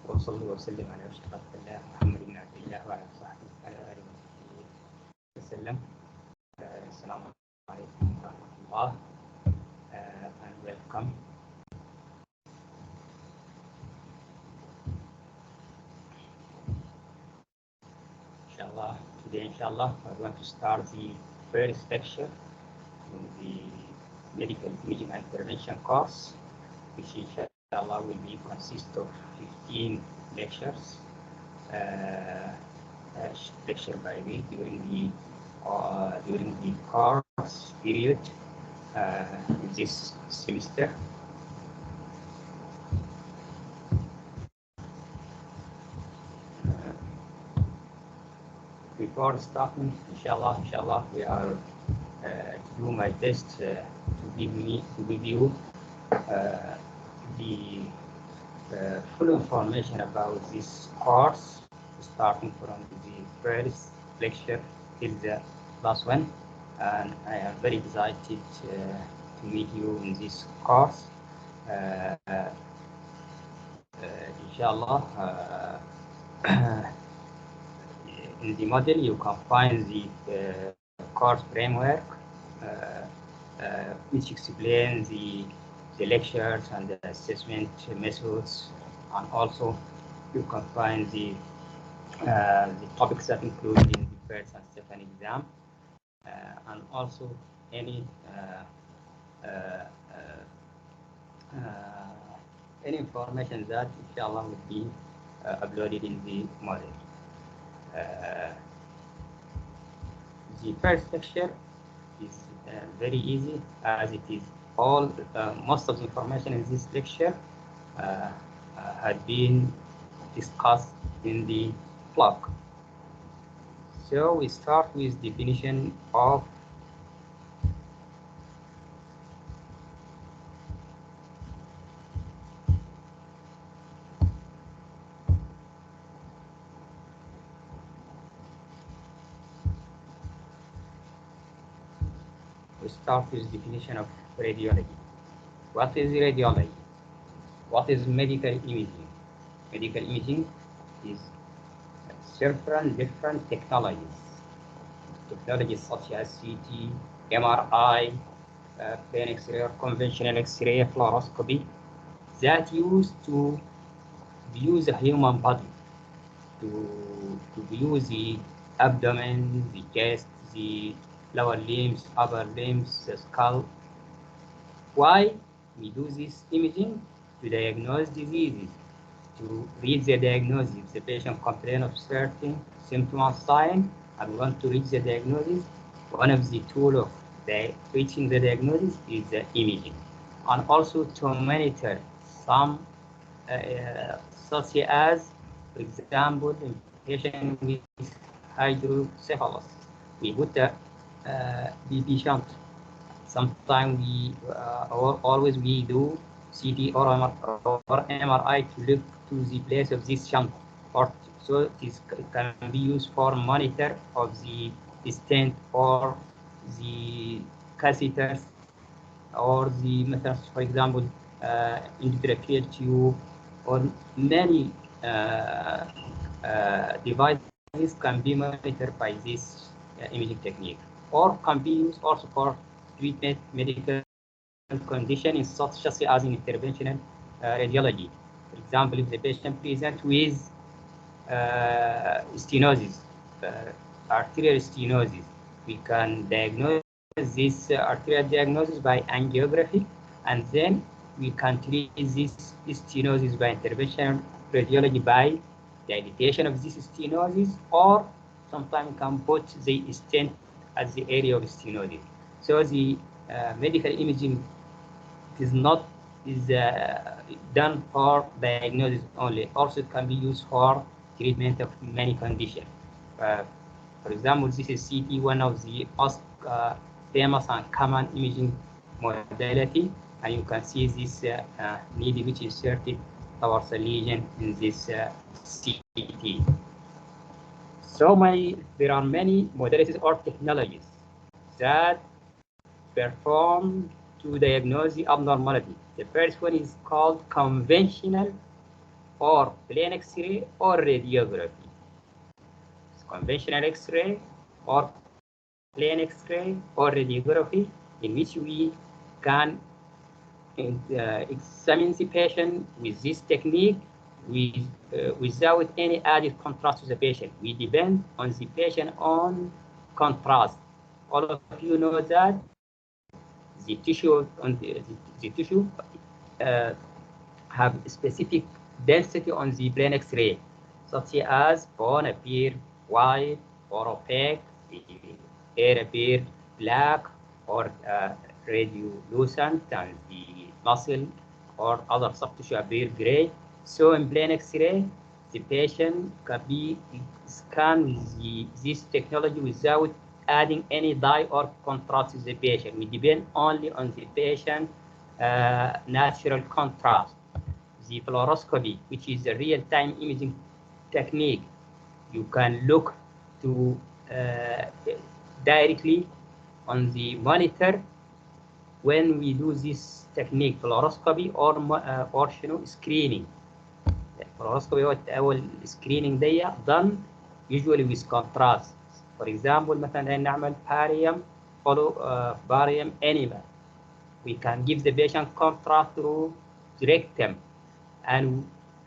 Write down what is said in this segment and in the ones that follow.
وصلي وسلم على أشرف الله محمد بن عبد الله وعلى صحبه وعلى آله وصحبه وسلم. السلام عليكم ورحمة الله and welcome. Today, inshallah, we're going to start the first lecture in the medical imaging and intervention course, which inshallah will be consist of 15 lectures, lecture by week during the course period this semester. Before starting, inshallah, we are do my best to give you the full information about this course, starting from the first lecture till the last one. And I am very excited to meet you in this course. Inshallah. In the model, you can find the course framework, which explains the lectures and the assessment methods, and also you can find the topics that included in the first and second exam, and also any information that inshallah will be uploaded in the model. The first lecture is very easy, as it is all most of the information in this lecture had been discussed in the blog. So we start with definition of of radiology. What is radiology? What is medical imaging? Medical imaging is several different technologies such as CT, MRI, plain X-ray, conventional X-ray, fluoroscopy, that used to view the human body, to view the abdomen, the chest, the lower limbs, upper limbs, the skull. Why we do this imaging? To diagnose diseases, to read the diagnosis. If the patient complains of certain symptom sign and we want to reach the diagnosis, one of the tools of reaching the diagnosis is the imaging. And also to monitor some, such as, for example, in patient with hydrocephalus, we put the BP shunt. Sometimes we always we do CT or MRI to look to the place of this shunt, or so it can be used for monitor of the stent or the catheters or the methods, for example, endotracheal tube, or many devices can be monitored by this imaging technique, or can be used also for treatment medical condition in such as in interventional radiology. For example, if the patient presents with stenosis, arterial stenosis, we can diagnose this arterial diagnosis by angiography, and then we can treat this stenosis by interventional radiology by dilatation of this stenosis, or sometimes we can put the stent at the area of stenosis. So the medical imaging is done for diagnosis only. Also, it can be used for treatment of many conditions. For example, this is CT, one of the most famous and common imaging modality, and you can see this needle which is inserted towards a lesion in this CT. So there are many modalities or technologies that perform to diagnose the abnormality. The first one is called conventional or plain X-ray or radiography. It's conventional X-ray or plain X-ray or radiography, in which we can examine the patient with this technique with, without any added contrast to the patient. We depend on the patient on contrast. All of you know that the tissue on the tissue uh, have specific density on the plain X-ray, such as bone appear white or opaque, the hair appear black or radiolucent, and the muscle or other soft tissue appear gray. So in plain X-ray, the patient can be scanned with this technology without adding any dye or contrast to the patient. We depend only on the patient natural contrast. The fluoroscopy, which is a real-time imaging technique, you can look to directly on the monitor when we do this technique, fluoroscopy or screening. Fluoroscopy أول screening دي done usually with contrast. For example مثلا نعمل barium barium enema. We can give the patient contrast through the rectum, and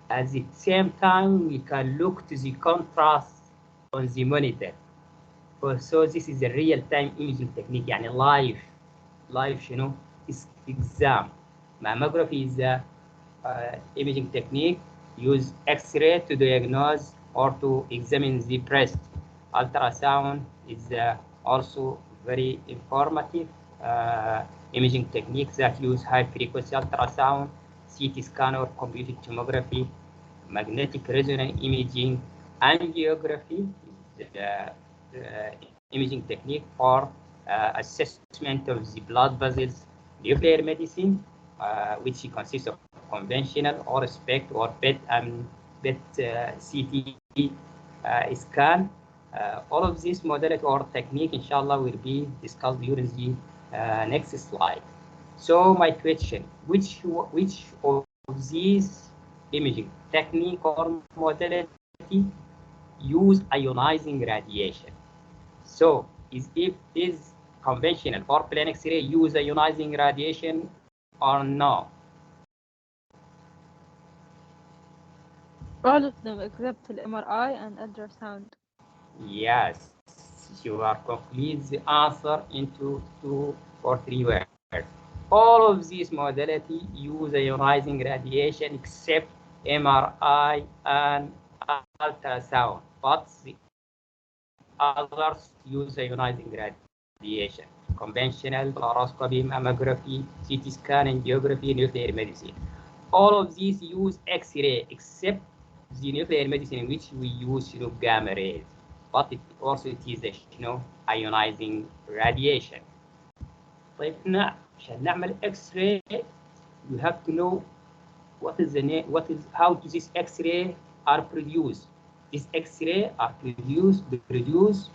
at the same time we can look to the contrast on the monitor. So this is a real-time imaging technique, يعني live شنو exam. Mammography is a imaging technique, use X-ray to diagnose or to examine the breast. Ultrasound is also very informative imaging techniques that use high-frequency ultrasound, CT scan or computed tomography, magnetic resonance imaging, angiography is the imaging technique for assessment of the blood vessels, nuclear medicine, which consists of conventional or SPECT or PET and PET CT scan. All of this modality or technique, inshallah, will be discussed during the next slide. So my question, which of these imaging technique or modality use ionizing radiation? So is conventional or plain X-ray use ionizing radiation or no? All of them except the MRI and ultrasound. Yes, you are complete the answer into 2 or 3 words. All of these modalities use ionizing radiation except MRI and ultrasound, but the others use ionizing radiation. Conventional, fluoroscopy, mammography, CT scan, angiography, nuclear medicine. All of these use X-ray except the nuclear medicine, in which we use gamma rays, but it also it is ionizing radiation. طيب هنا عشان نعمل X-ray you have to know what is the name, how this X-ray are produced. These X-ray are produced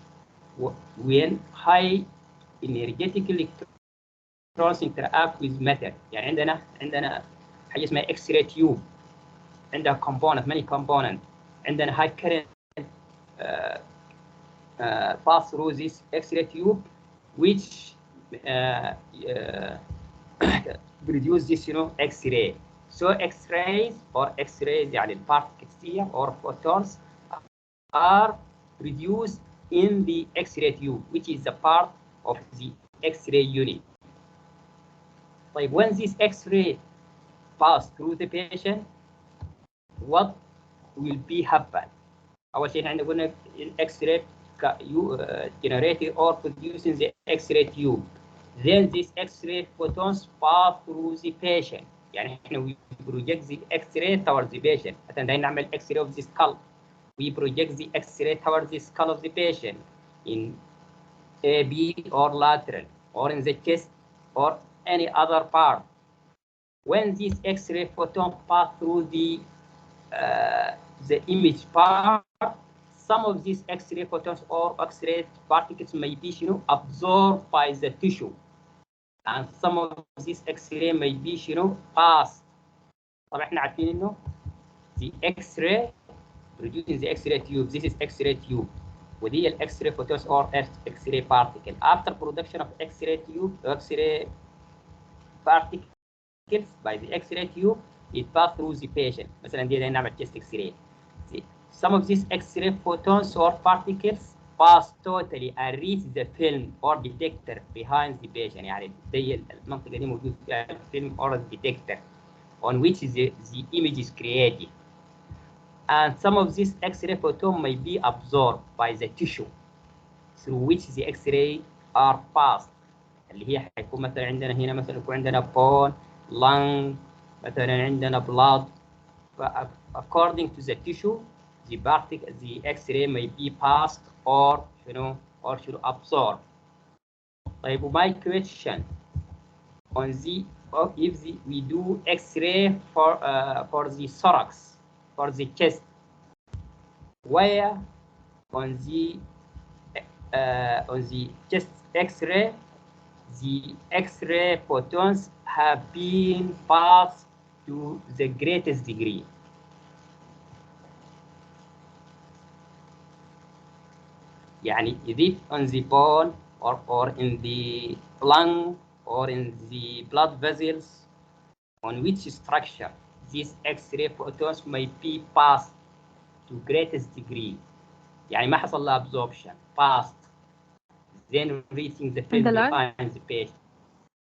when high energetic electrons interact with matter. يعني عندنا حاجه اسمها X-ray tube، عندها component many component، عندنا high current pass through this X-ray tube which produce this X-ray. So X-rays or X-rays يعني particles here or photons are produced in the X-ray tube, which is a part of the X-ray unit. Like when this X-ray pass through the patient, what will be happen? أول شيء احنا قلنا X-ray generated or produced in the X-ray tube. Then this X-ray photons pass through the patient. يعني احنا we project the X-ray towards the patient. مثلا نعمل X-ray of the skull. We project the X-ray towards the skull of the patient in A, B, or lateral, or in the chest, or any other part. When these X-ray photons pass through the image part, some of these X-ray photons or X-ray particles may be absorbed by the tissue, and some of these X-ray may be passed. طبعا احنا عارفين انه the X-ray producing the X-ray tube. This is X-ray tube. ودي ال X-ray photons or X-ray particle. After production of X-ray tube, X-ray particles by the X-ray tube, it pass through the patient. مثلا دي نعمل chest X-ray. Some of these X-ray photons or particles pass totally and reach the film or detector behind the patient. يعني دي المنطقة دي موجود فيها film or detector on which the image is created. And some of these X-ray photons may be absorbed by the tissue through which the X-ray are passed. اللي هي هيكون مثلا عندنا هنا مثلا يكون عندنا bone, lung, مثلا عندنا blood. According to the tissue, the X-ray may be passed or should absorb. طيب my question on if we do X-ray for the thorax, for the chest, where on the chest X-ray, the X-ray photons have been passed to the greatest degree. يعني is it on the bone or in the lung or in the blood vessels, on which structure these X-ray photons may be passed to greatest degree. يعني ما حصل لها absorption, passed, then reaching the film behind the patient.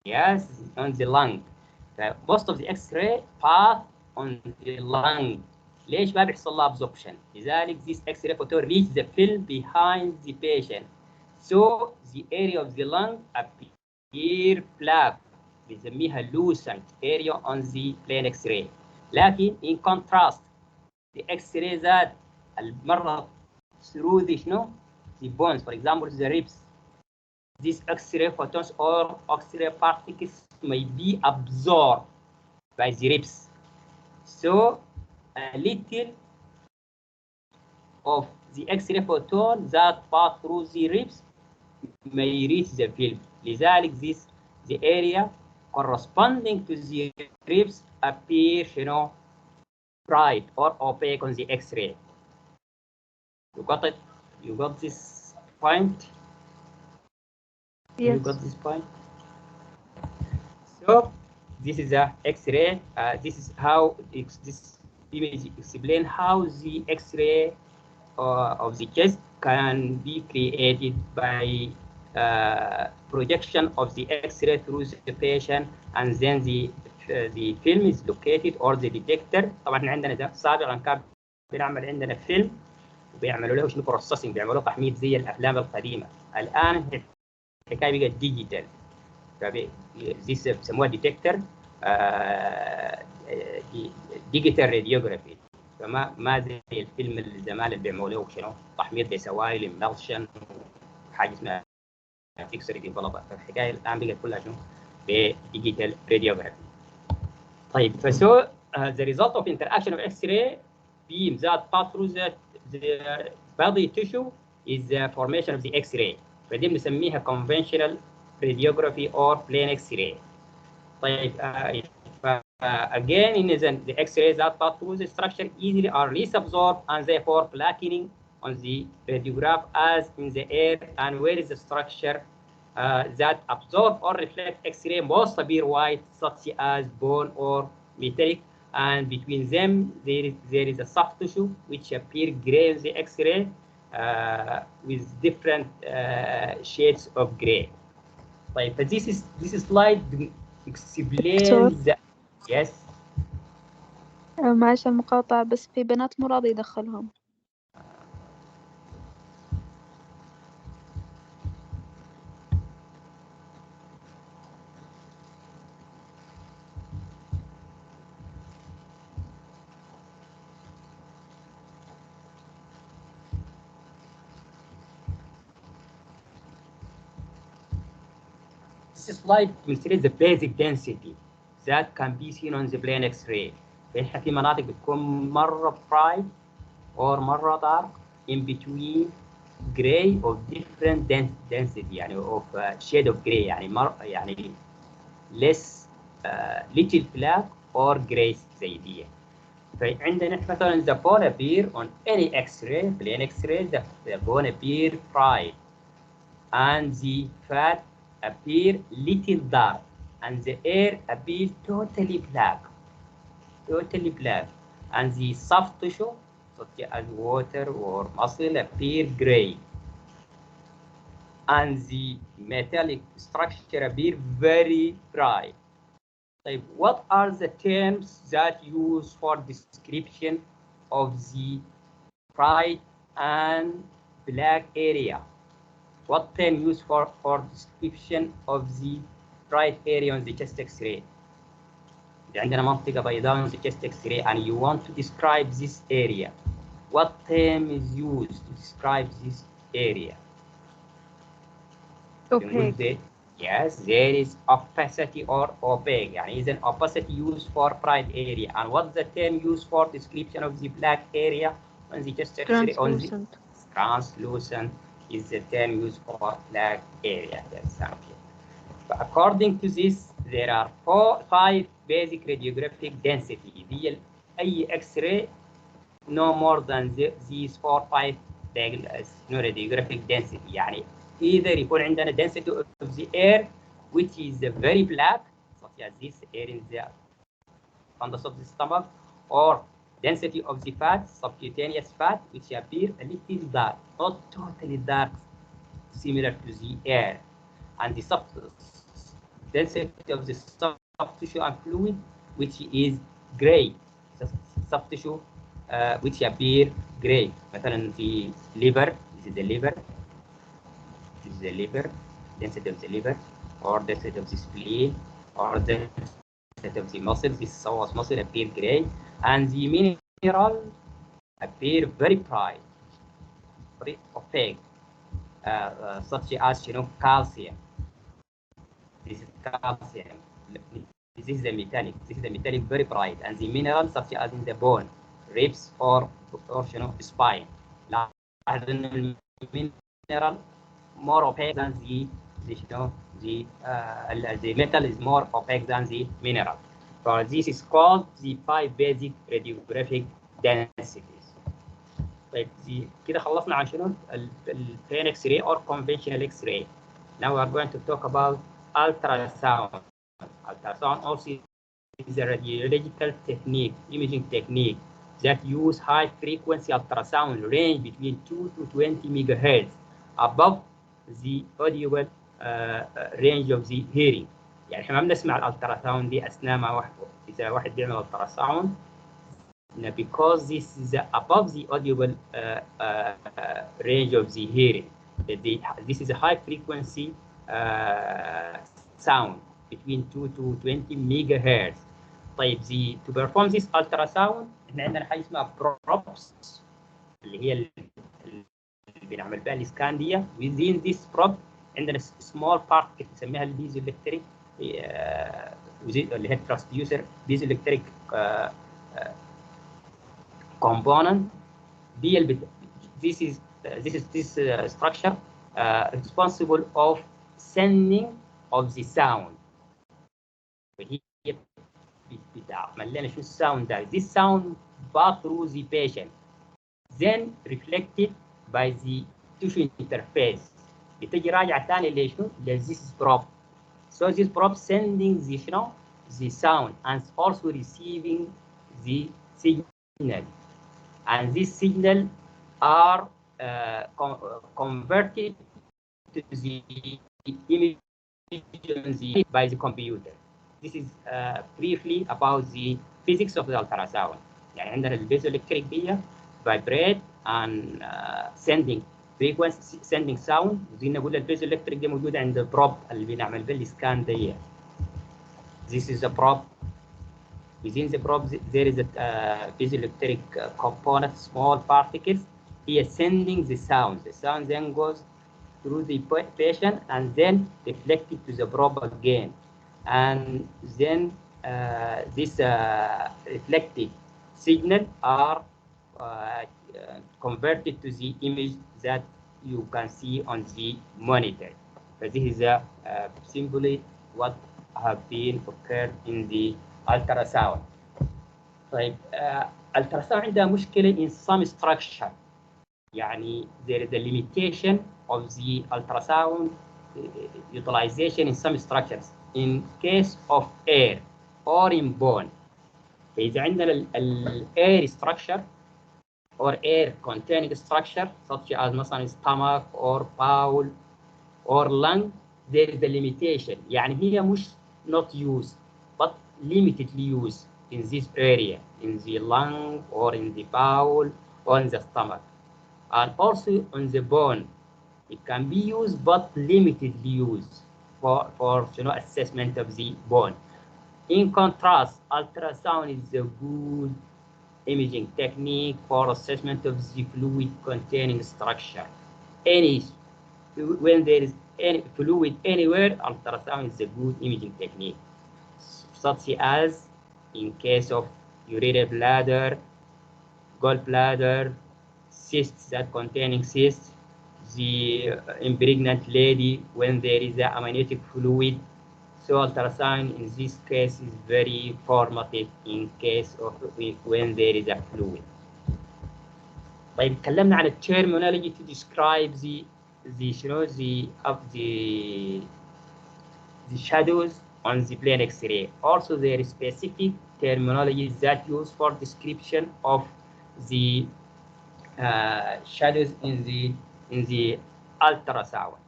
Yes, on the lung. Most of the X-ray pass on the lung. ليش ما بيحصل لها absorption؟ لذلك this X-ray photon reach the film behind the patient. So the area of the lung appear black. بنسميها lucent area on the plain X-ray. لكن in contrast the X-ray ذات المرة through the bones, for example the ribs, these X-ray photons or X-ray particles may be absorbed by the ribs. So a little of the X-ray photon that pass through the ribs may reach the film. لذلك the area corresponding to the ribs appear, bright or opaque on the X-ray. You got it? You got this point? Yes. You got this point? So this is a X-ray. This is how this image explain how the X-ray of the chest can be created by projection of the X-ray through the patient, and then the film is located or the detector. طبعا احنا عندنا سابقا كان بنعمل عندنا فيلم وبيعملوا له شنو بروسيسنج، بيعملوا تحميض زي الافلام القديمه. الان الحكايه بقت ديجيتال، زي بيسموها ديتكتور ديجيتال راديوجرافي. فما زي الفيلم اللي زمان اللي بيعملوا شنو تحميض بسوائل امبلشن حاجه اسمها اكس راي ديفلوبر. فالحكايه الان بقت كلها شنو بديجيتال راديوجرافي. طيب فسو the result of interaction of X-ray beam that pass through the body tissue is the formation of the X-ray. فدي بنسميها conventional radiography or plain X-ray. طيب again in the X-rays that pass through the structure easily are least absorbed and therefore blackening on the radiograph as in the air, and where is the structure that absorb or reflect X-ray most appear white, such as bone or metallic, and between them there is a soft tissue which appear gray in the X-ray with different shades of gray. طيب this slide explains the yes. معلش المقاطعة، بس في بنات مو راضي يدخلهم. This slide demonstrates the basic density that can be seen on the plain X-ray. احنا في مناطق بتكون مرة bright or مرة dark in between gray of different density، يعني of shade of gray، يعني less little black or gray زي دي. فعندنا مثلا the bone appear on any X-ray, plain X-ray, the bone appear bright and the fat appear little dark and the air appear totally black, and the soft tissue such as water or muscle appear gray, and the metallic structure appear very bright. Like, what are the terms that use for description of the bright and black area? What term used for description of the bright area on the chest X-ray? عندنا منطقة بيضاء on the chest X-ray and you want to describe this area. What term is used to describe this area? opaque. Yes, there is opacity or opaque. يعني is an opacity used for bright area. And what's the term used for description of the black area on the chest X-ray? Translucent. Translucent is the term used for black area. Yes, okay. But according to this, there are five basic radiographic density. هي أي X-ray no more than these 4 5 radiographic density. يعني either يكون عندنا density of the air which is very black such as this air in the fundus of the stomach, or density of the fat, subcutaneous fat, which appear a little dark, not totally dark, similar to the air, and the density of the soft tissue and fluid, which is gray, soft tissue which appear gray. مثلا the liver, this is the liver, this is the liver, density of the liver, or density of the spleen, or density of the muscles, this psoas muscle appear gray, and the mineral appear very bright, very opaque, such as calcium. This is calcium. This is the metallic. This is the metallic, very bright, and the minerals such as in the bone, ribs, or spine. لاحظ إن المينرال more opaque than the metal is more opaque than the mineral. So this is called the 5 basic radiographic densities. طيب كده خلصنا عن شنو البلين اكس راي or conventional X-ray. Now we are going to talk about ultrasound. Ultrasound also is a radiological technique, imaging technique that use high frequency ultrasound range between 2 to 20 megahertz above the audible range of the hearing. يعني احنا ما بنسمع الالتراساوند دي اثناء ما اذا واحد بيعمل التراساوند because this is above the audible range of the hearing. This is a high frequency sound between 2 to 20 megahertz. طيب to perform this ultrasound احنا عندنا حاجه اسمها props اللي هي اللي بنعمل بها الاسكان دي. within this prop عندنا small particle بنسميها البيزو الكتريك اللي هي transducer بيزو الكتريك component. This structure responsible of sending of the sound. هي بتعمل لنا شو الساوند ده. This sound pass through the patient, then reflected by the tissue interface. بتجي راجعة ثاني لشنو؟ this probe. So this probe sending the sound and also receiving the signal. And these signals are converted to the image by the computer. This is briefly about the physics of the ultrasound. يعني عندنا البيزوالكتريك دي vibrate and sending frequency, sending sound. زي نقول البيزوالكتريك دي موجودة عند البروب اللي بنعمل بيه السكان دي. This is a probe. Within the probe, there is a piezoelectric component, small particles, here sending the sound. The sound then goes through the patient and then reflected to the probe again. And then this reflected signal are converted to the image that you can see on the monitor. But this is simply what have been occurred in the ultrasound. طيب التراساوند عندها مشكلة in some structure. يعني there is a limitation of the ultrasound utilization in some structures in case of air or in bone. فإذا عندنا ال air structure or air containing structure such as مثلا stomach or bowel or lung, there is a limitation. يعني هي مش not used but limitedly used in this area, in the lung or in the bowel or in the stomach. And also on the bone, it can be used but limitedly used for assessment of the bone. In contrast, ultrasound is a good imaging technique for assessment of the fluid containing structure. When there is any fluid anywhere, ultrasound is a good imaging technique, such as in case of urinary bladder, gallbladder, cysts that containing cysts, the pregnant lady when there is a amniotic fluid. So ultrasound in this case is very formative in case of when there is a fluid. طيب تكلمنا عن terminology to describe the shadows on the plain X-ray. Also, there is specific terminologies that used for description of the shadows in the ultrasound.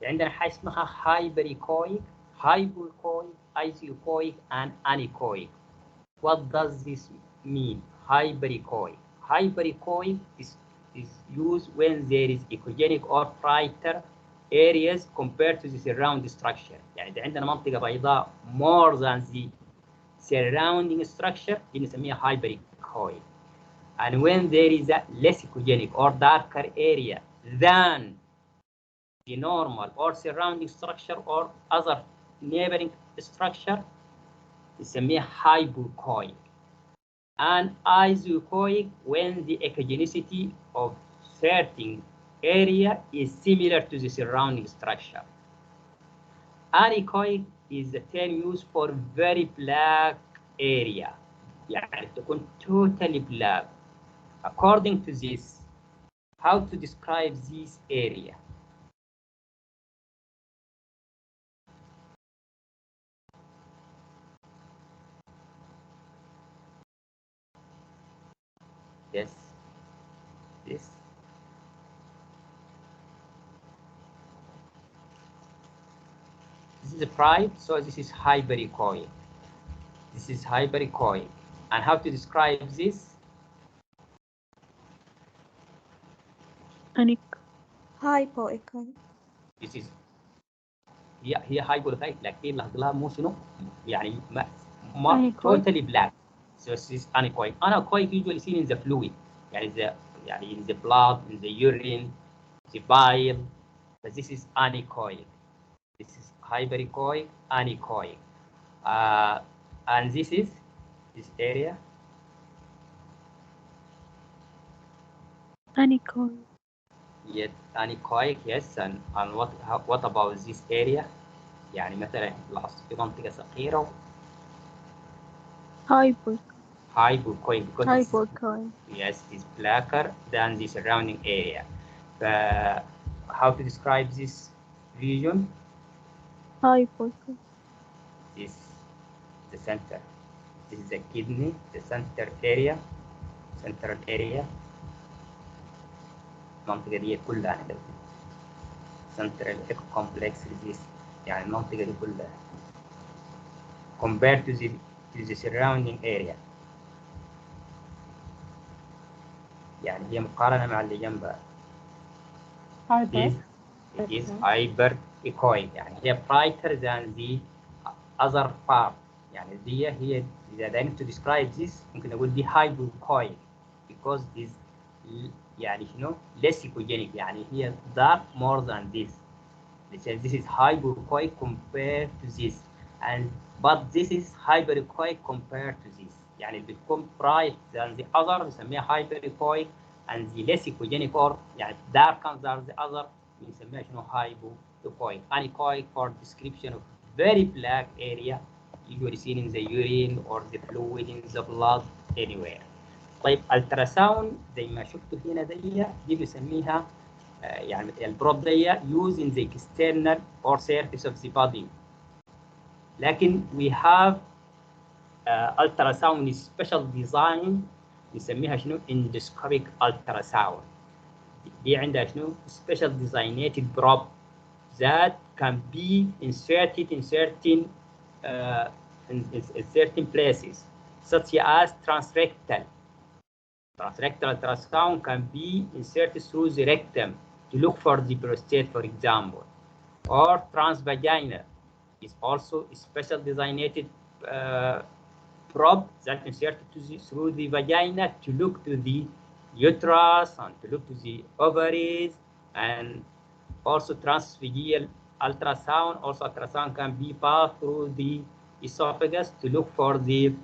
عندنا حاجة اسمها hyperechoic, hypoechoic, isoechoic, and anechoic. What does this mean? Hyperechoic. Hyperechoic is used when there is echogenic or brighter areas compared to the surrounding structure. يعني إذا عندنا منطقة بيضاء more than the surrounding structure دي نسميها hyperechoic. And when there is a less echogenic or darker area than the normal or surrounding structure or other neighboring structure نسميها hypoechoic. And isoechoic when the echogenicity of certain area is similar to the surrounding structure. Anechoic is the term used for very black area. يعني تكون totally black. According to this, how to describe this area? Yes. This. This is a pride, so this is hyperechoic. This is hyperechoic. And how to describe this? hypoechoic. This is هي hypoechoic لكن لها مو شنو؟ يعني ما totally black. So this is anechoic. Anechoic usually seen in the fluid. يعني in the blood, in the urine, the bile. But this is anechoic. This is hyperechoic, anechoic. And this is this area. Anechoic. Yes, anechoic, yes. And what about this area? يعني مثلا لاحظت في منطقة صغيرة. Hypoechoic because hypoechoic. yes, it's blacker than the surrounding area. How to describe this region? Hypoechoic. This the center. This is the kidney, the center area, central area. المنطقة دي كلها عندنا central complex disease. يعني المنطقة دي كلها compared to the surrounding area. يعني هي مقارنة مع اللي جنبها. It is hyperechoic. يعني هي brighter than the other part. يعني دي هي إذا I need to describe this ممكن أقول دي hypoechoic because this يعني شنو less echogenic. يعني هي dark more than this. This is hypoechoic compared to this, but this is hyperechoic compared to this. يعني بتكون bright than the other نسميها hyperechoic, and the less echogenic or يعني darker than the other بنسميها شنو hypoechoic. Anechoic for description of very black area usually seen in the urine or the fluid in the blood anywhere. طيب التراساوند زي ما شفتوا هنا دي بيسميها يعني البروب دي using the external or surface of the body. لكن we have ultrasound special design نسميها شنو endoscopic ultrasound. دي عندها شنو special designated probe that can be inserted in certain in certain places such as transrectal. Transrectal ultrasound can be inserted through the rectum to look for the prostate, for example, or transvaginal is also a special designated probe that inserted through the vagina to look to the uterus and to look to the ovaries, and also transvaginal ultrasound. Also, ultrasound can be passed through the esophagus to look for the,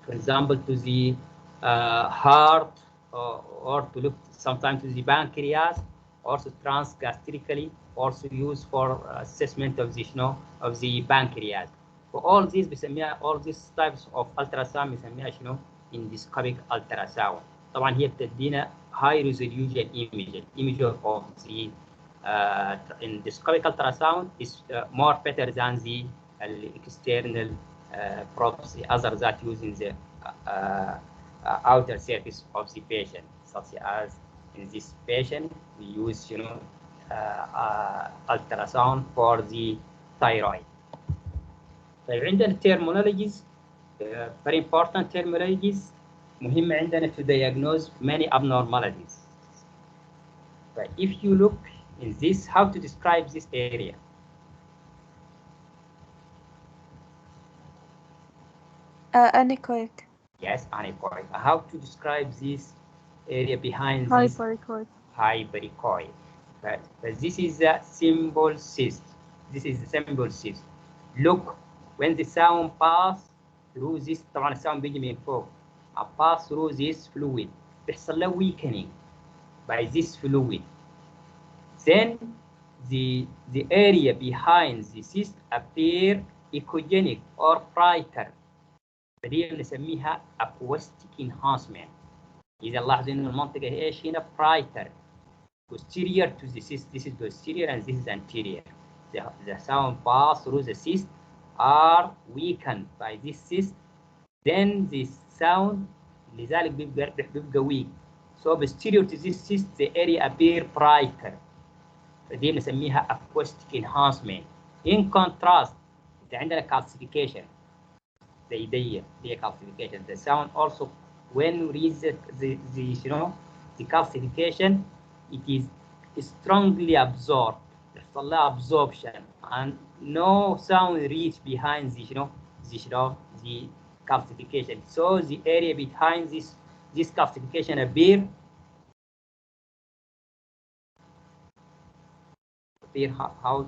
for example, to the heart, or to look sometimes to the pancreas. Also transgastrically, also used for assessment of the of the pancreas. For all these بسميها all these types of ultrasound بسميها شنو endoscopic ultrasound. طبعا هي بتدينا high resolution image of the endoscopic ultrasound is more better than the external probes, the other that using the outer surface of the patient, such as in this patient we use ultrasound for the thyroid. طيب عندنا terminologies, very important terminologies مهمة عندنا to diagnose many abnormalities. But if you look in this, how to describe this area? Anechoic. Yes, anechoic. How to describe this area behind this? Hyperechoic. Hyperechoic. But this is the simple cyst. This is the simple cyst. Look, when the sound pass through this, طبعا الساوند بيجي من فوق. Pass through this fluid. بيحصل له weakening by this fluid. Then the area behind the cyst appear echogenic or brighter. فدي بنسميها acoustic enhancement. إذا لاحظوا إنه المنطقة إيش هنا brighter. Posterior to the cyst, this is posterior and this is anterior. The sound pass through the cyst are weakened by this cyst. Then the sound لذلك بيبقى weak. So posterior to this cyst, the area appear brighter. فدي نسميها acoustic enhancement. In contrast, عندنا calcification. دي calcification. The sound also when we reach the calcification, it is strongly absorbed. يحصل لها absorption and no sound reach behind the calcification. So the area behind this calcification appear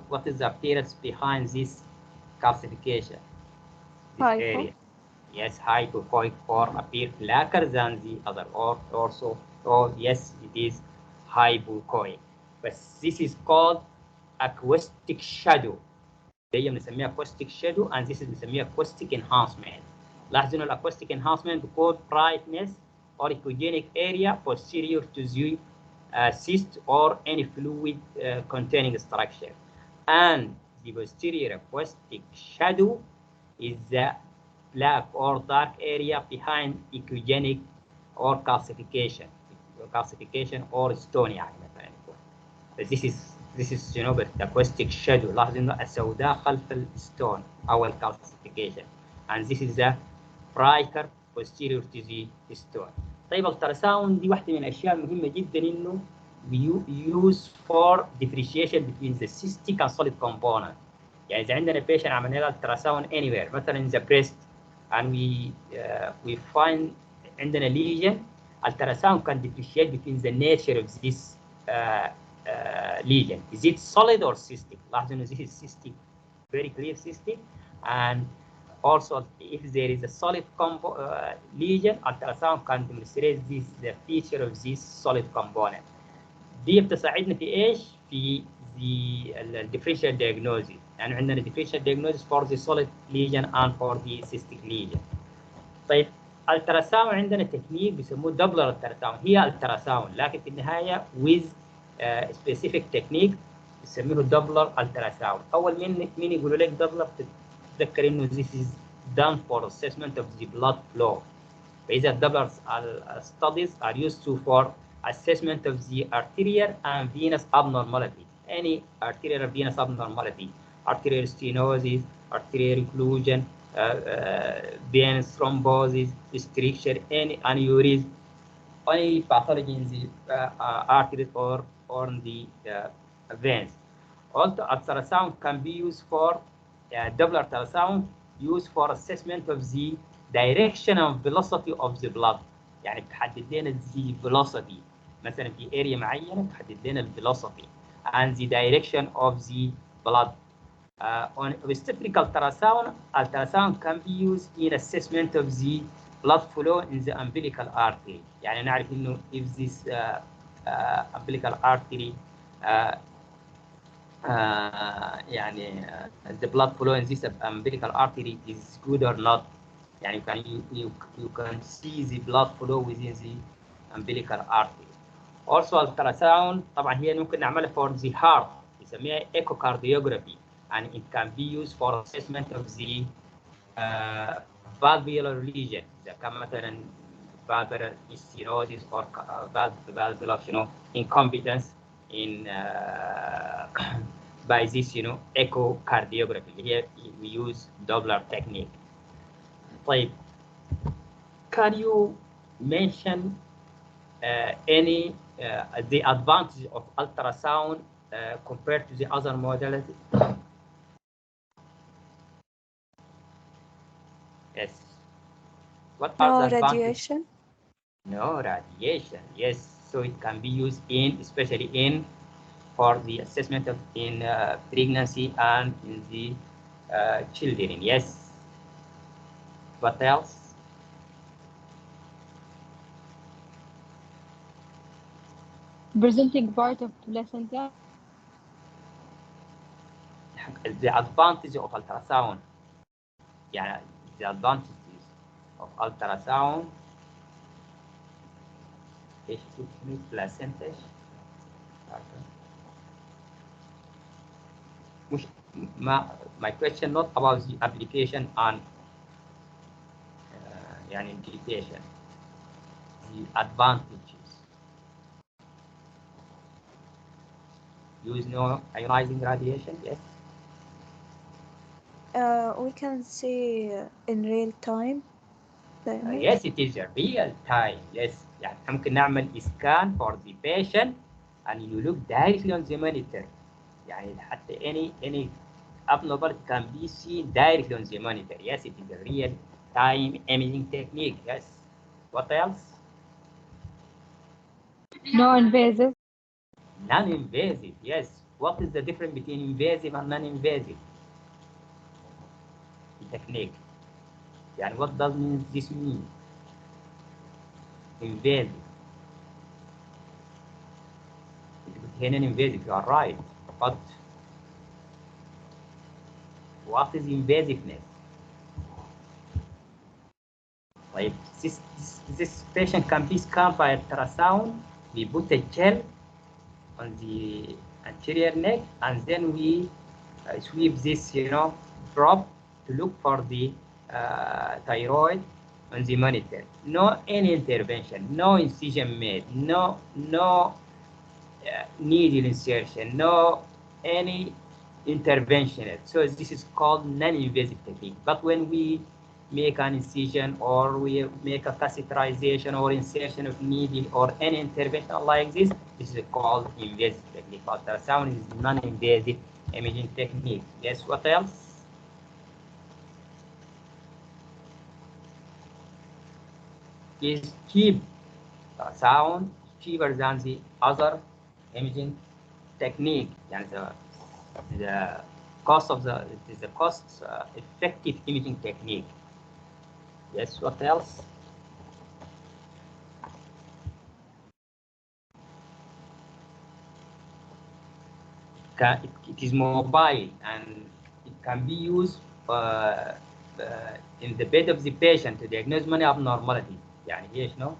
what is the appearance behind this calcification? This area. Yes, hypoechoic form appear blacker than the other, or also, yes, it is hypoechoic. But this is called acoustic shadow. دي بنسميها acoustic shadow, and this is بنسميها acoustic enhancement. لاحظوا إنه acoustic enhancement called brightness or echogenic area posterior to the cyst or any fluid containing structure. And the posterior acoustic shadow is the black or dark area behind echogenic or calcification or stone يعني مثلا. This is the acoustic shadow. لاحظ انه السوداء خلف الستون او calcification, and this is the brighter posterior to the stone. طيب التراساوند دي واحدة من الاشياء المهمة جدا انه use for differentiation between the cystic and solid component. يعني إذا عندنا patient عملنا له ultrasound anywhere مثلا in the breast and we find عندنا lesion, ultrasound can differentiate between the nature of this lesion. Is it solid or cystic? لاحظوا إنه this is cystic, very clear cystic, and also if there is a solid lesion, ultrasound can demonstrate the feature of this solid component. دي بتساعدنا في ايش؟ في الديفرنشال diagnosis. يعني عندنا differential diagnosis for the solid lesion and for the cystic lesion. طيب التراساوند عندنا تكنيك بيسموه دبلر التراساوند، هي التراساوند لكن في النهايه with specific technique بيسميه دبلر التراساوند. اول مين يقولوا لك دبلر تتذكر انه this is done for assessment of the blood flow. فاذا الدبلر studies are used to for assessment of the arterial and venous abnormality, any arterial or venous abnormality, arterial stenosis, arterial occlusion, venous thrombosis, stricture, any aneurysm, any pathology in the arteries or in the veins. Also, ultrasound can be used for double ultrasound used for assessment of the direction and velocity of the blood. يعني بتحدد لنا the velocity مثلا في area معينة بتحدد لنا ال velocity and the direction of the blood. On obstetric ultrasound can be used in assessment of the blood flow in the umbilical artery. يعني نعرف إنه if this umbilical artery يعني the blood flow in this umbilical artery is good or not. يعني you can see the blood flow within the umbilical artery. Also ultrasound طبعا هي ممكن نعملها for the heart نسميها echocardiography and it can be used for assessment of the valvular lesion إذا كان مثلا valvular stenosis or valvular incompetence in by this echocardiography. Here we use Doppler technique. طيب, can you mention any the advantage of ultrasound compared to the other modality? Yes. What are the No advantages? radiation. No radiation. Yes. So it can be used in, especially in, for the assessment of in pregnancy and in the children. Yes. What else? Presenting part of placenta. The advantage of ultrasound. Yeah, the advantages of ultrasound. Placenta. My question not about the application and يعني implication. The advantages. Use no ionizing radiation, yes. We can see in real time. Yes, it is a real time. Yes, يعني ممكن نعمل scan for the patient and you look directly on the monitor. يعني حتى any abnormality can be seen directly on the monitor. Yes, it is a real time imaging technique. Yes. What else? No invasive. Non-invasive. Yes. What is the difference between invasive and non-invasive technique? يعني what does this mean? Invasive. هنا invasive. You are right. But what is invasiveness? Like this patient can be scanned by ultrasound. We put a gel on the anterior neck, and then we sweep this, probe to look for the thyroid on the monitor. No any intervention, no incision made, no needle insertion, no any intervention. So this is called non-invasive technique. But when we make an incision or we make a catheterization or insertion of needle or any intervention like this is called invasive technique. Ultrasound is non-invasive imaging technique. Yes, what else? Is cheap. Sound cheaper than the other imaging technique. And the cost of it is the cost effective imaging technique. Yes, what else? It is mobile and it can be used in the bed of the patient to diagnose many abnormalities. يعني هي شنو؟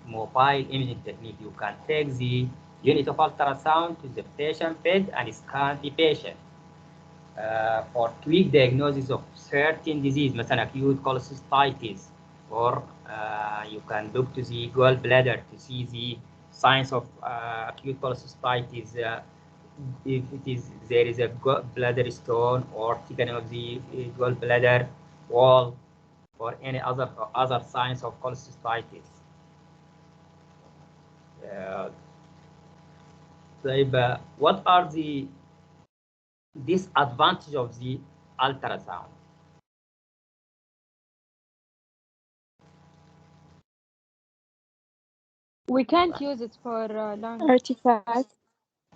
mobile imaging technique. You can take the unit of ultrasound to the patient bed and scan the patient for quick diagnosis of certain disease, مثلا acute cholecystitis, or you can look to the gallbladder to see the signs of acute cholecystitis. If it is there is a bladder stone or thickening of the gallbladder wall, or any other signs of cholecystitis. What are the disadvantages of the ultrasound? We can't use it for lung. Artifact.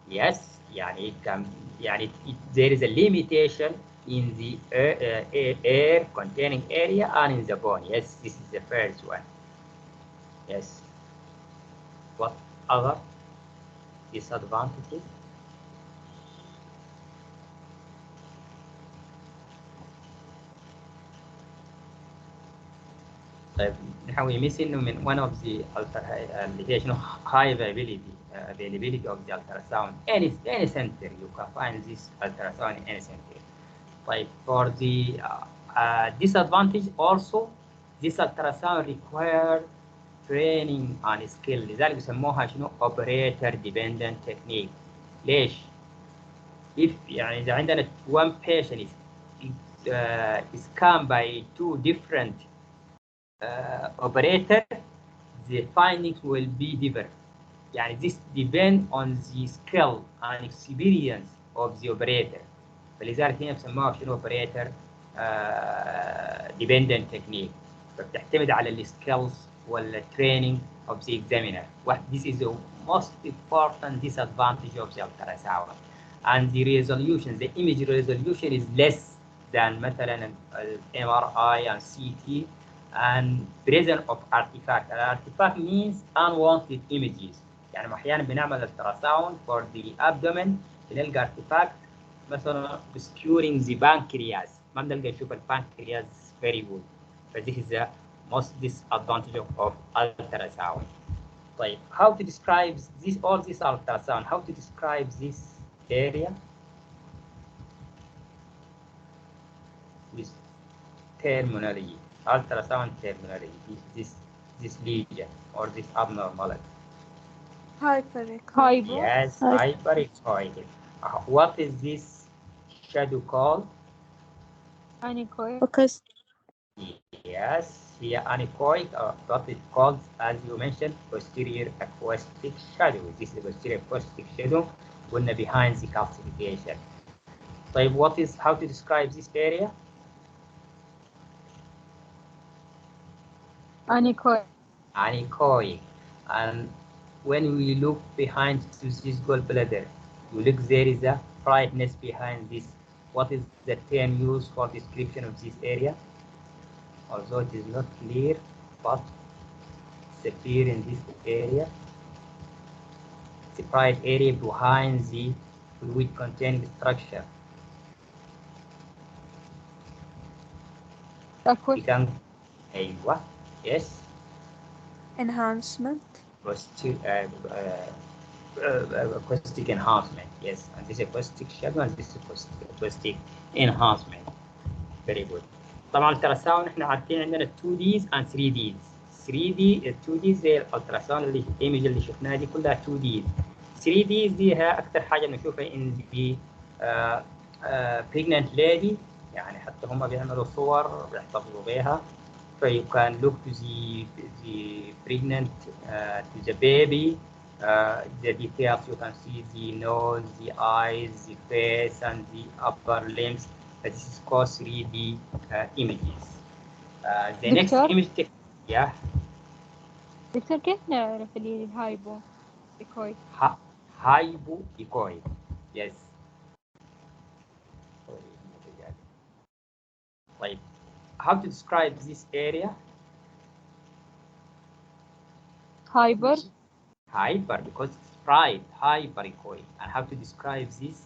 Yes, يعني it can, يعني there is a limitation in the air containing area and in the bone. Yes, this is the first one. Yes. What other disadvantages? طيب نحن we miss إنه من one of the اللي هي شنو high availability of the ultrasound. Any center you can find this ultrasound in any center. طيب for the disadvantage also, this ultrasound require training and skill. لذلك يسموها شنو operator dependent technique. ليش؟ if يعني إذا عندنا one patient is scanned by two different operator, the findings will be different. يعني this depend on the skill and experience of the operator. فلذلك هنا بسموها شنو operator dependent technique. فبتعتمد على الskills والtraining of the examiner. This is the most important disadvantage of the ultrasound. And the resolution, the image resolution is less than مثلا MRI and CT, and presence of artifact. Artifact means unwanted images. يعني احيانا بنعمل ultrasound for the abdomen بنلقى artifact مثلا obscuring the pancreas، ما بنلقى نشوف البانكرياس very good. فthis is the most disadvantage of ultrasound. طيب how to describe this, all this ultrasound, how to describe this area with terminology, ultrasound terminology, this lesion or this abnormality. Hyperechoic. Hypo. Yes, hyperechoic. What is this shadow called? Anechoic. Focus. Yes, here anechoic, what it called, as you mentioned, posterior acoustic shadow. This is the posterior acoustic shadow when behind the calcification. So what is, how to describe this area? Anechoic. Anechoic. And when we look behind to this gallbladder, you look, there is a brightness behind this. What is the term used for description of this area? Although it is not clear, but it's appear in this area. It's a bright area behind the fluid containing structure. We Acoustic. can, what? Yes. Enhancement. Acoustic enhancement. Yes, and this is acoustic shadow and this is acoustic enhancement. Very good. طبعا التراساوند احنا عارفين عندنا 2 ديز and 3 ديز. 3 دي 2 دي زي الالتراساوند اللي الايمج اللي شفناها دي كلها 2 ديز. 3 ديز دي هي اكثر حاجه بنشوفها ان دي pregnant lady، يعني حتى هم بيعملوا صور بيحتفظوا بيها. So you can look to the pregnant to the baby. The details you can see the nose, the eyes, the face, and the upper limbs. This is called 3D images. The next دكتور image, yeah, دكتور كيف نعرف اللي الهايبو إيكويك؟ hypoechoic. Yes. Like, how to describe this area? Hyper. Hyper, because it's bright, hyperechoic. And how to describe this?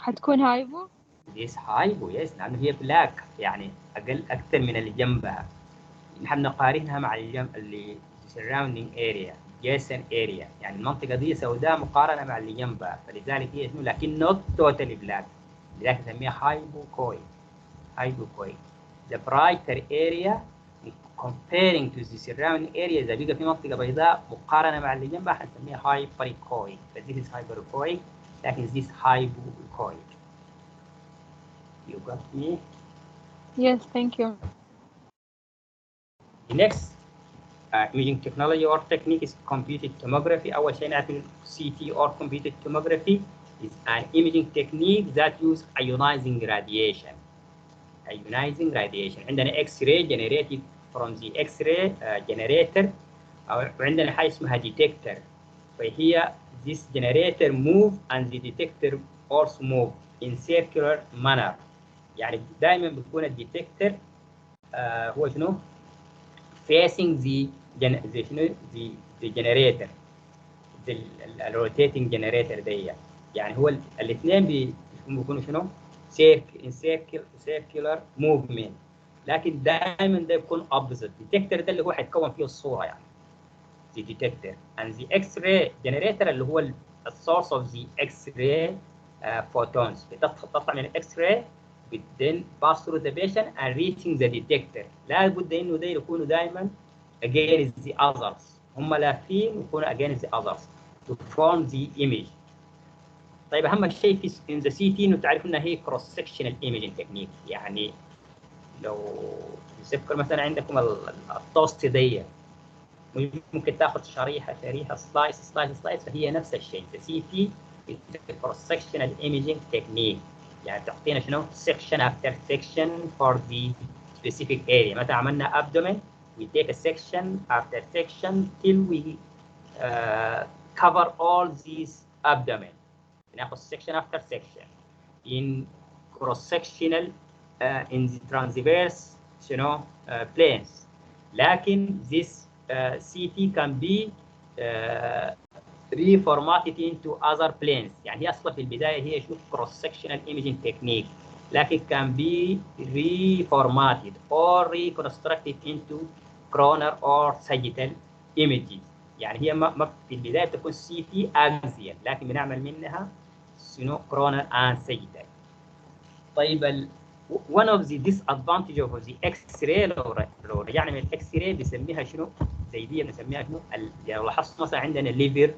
حتكون هايبو. this hypo yes لأنه هي black يعني أقل أكثر من اللي جنبها. نحن نقارنها مع اللي surrounding area adjacent area يعني المنطقة دي سوداء مقارنة مع اللي جنبها، فلذلك هي شنو لكن not totally black، لذلك نسميها hypocoic. hypocoic the brighter area comparing to the surrounding area إذا بقى في منطقة بيضاء مقارنة مع اللي جنبها حنسميها hypercoic. this is hypercoic لكن this hypocoic. You got me? Yes, thank you. The next imaging technology or technique is computed tomography. أول شيء نعرف CT or computed tomography is an imaging technique that use ionizing radiation. Ionizing radiation. عندنا X-ray generated from the X-ray generator وعندنا حاجة اسمها detector. فهي this generator move and the detector also move in circular manner. يعني دائما بيكون الديتكتور هو شنو؟ facing the generator the rotating generator دي. يعني هو الاثنين بيكونوا شنو؟ circular movement، لكن دائما ده يكون opposite. الديتكتور ده اللي هو حيتكون فيه الصورة يعني the detector and the X-ray generator اللي هو source of the X-ray photons بتطلع من X-ray then pass through the patient and reaching the detector. لا بد انه ده يكونوا دائما against the others، هم لافين يكونوا against the others to form the image. طيب اهم شيء في in the CT انه تعرف انها هي cross sectional imaging technique. يعني لو تذكر مثلا عندكم التوست دي ممكن تاخذ شريحه سلايس فهي نفس الشيء. CT cross sectional imaging technique يعني تعطينا شنو section after section for the specific area. مثلا عملنا abdomen we take a section after section till we cover all these abdomen. ناخذ section after section in cross sectional in the transverse شنو planes. لكن this CT can be reformatted into other planes. يعني هي اصلا في البدايه هي شوف cross sectional imaging technique لكن can be reformatted or reconstructed into coronal or sagittal images. يعني هي ما في البدايه تكون CT axial لكن بنعمل منها شنو coronal and sagittal. طيب one of the disadvantage of the X-ray لو رجعنا من الإكس-راي بنسميها شنو؟ زي دي بنسميها شنو؟ لو لاحظت مثلا عندنا ليفر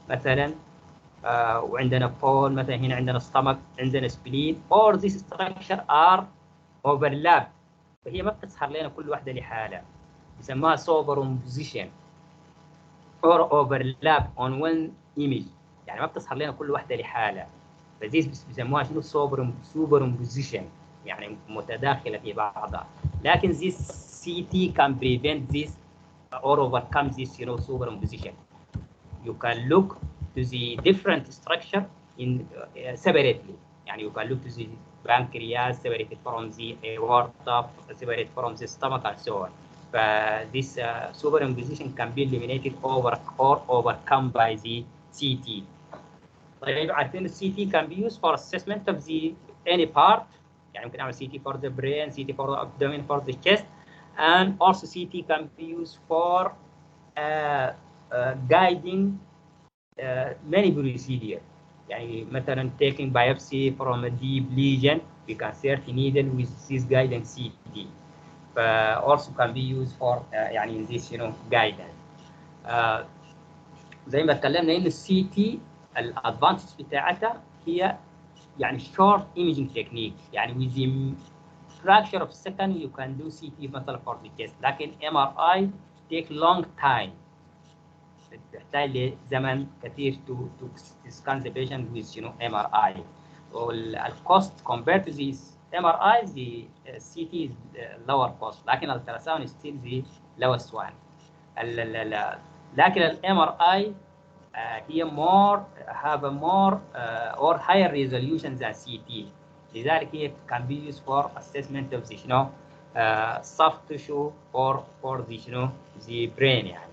مثلا وعندنا بول مثلا هنا عندنا ستمك عندنا سبلين or these structure are overlap فهي ما بتظهر لنا كل واحدة لحالها بنسميها superimposition or overlap on one image يعني ما بتظهر لنا كل واحدة لحالها. فدي بيسموها شنو سوبر امبوزيشن يعني متداخله في بعضها. لكن this CT can prevent this or overcome this super imposition. You can look to the different structure in separately. يعني you can look to the pancreas separated from the aorta, separated from the stomach and so on. This super imposition can be eliminated or overcome by the CT. طيب عارفين السي تي can be used for assessment of the any part يعني ممكن اعمل CT for the brain, CT for the abdomen, for the chest, and also CT can be used for guiding many procedures. يعني مثلا taking biopsy from a deep lesion we can insert a needle with this guidance CT. also can be used for يعني in this guidance. زي ما اتكلمنا ان السي تي الادفانتج بتاعتها هي يعني short imaging technique يعني within fraction of a second you can do CT مثلا for the chest. لكن MRI take long time تحتاج لزمن كثير to scan the patient with MRI. والcost compared to this MRI the CT is lower cost لكن التراساوند is still the lowest one. لكن MRI هي have a more or higher resolution than CT. لذلك هي can be used for assessment of the soft tissue or for the the brain يعني.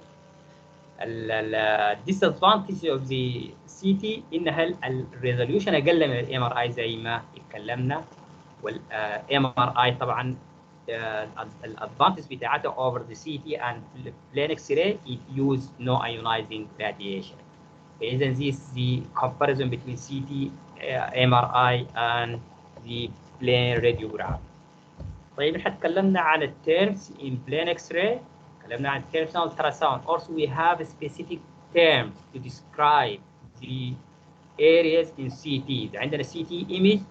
disadvantage of the CT انها الريزوليوشن اقل من الام ار اي زي ما اتكلمنا، والام ار اي طبعا الادفانتج بتاعتها over the CT and plain X-ray it use no ionizing radiation. إذا this is the comparison between CT, MRI and the plain radiograph. طيب احنا اتكلمنا عن التيرمز in plain X-ray، اتكلمنا عن التيرمز in ultrasound. Also we have specific terms to describe the areas in CT. عندنا CT image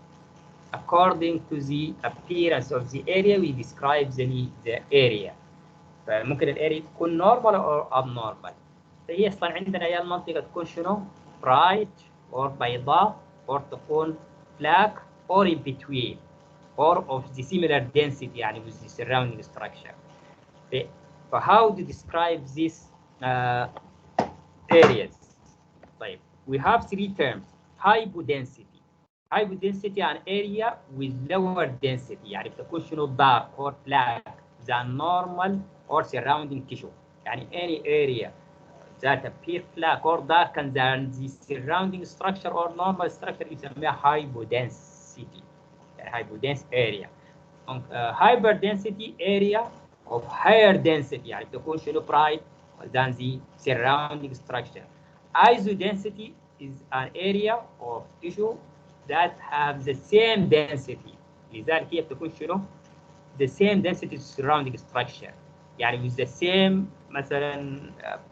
according to the appearance of the area we describe the area. فممكن الاريا تكون normal or abnormal. فهي اصلا عندنا يا المنطقه تكون شنو؟ bright or بيضاء or تكون black or in between or of the similar density يعني with the surrounding structure. So how to describe these areas? طيب we have three terms. Hypodensity. Hypodensity an area with lower density يعني بتكون شنو dark or black than normal or surrounding tissue. يعني any area that appear black or darker than the surrounding structure or normal structure يسميها hypodensity. يعني hypodense area. Hyperdensity area of higher density يعني بتكون شنو bright than the surrounding structure. Isodensity is an area of tissue that have the same density. لذلك هي بتكون شنو؟ the same density surrounding structure. يعني with the same مثلا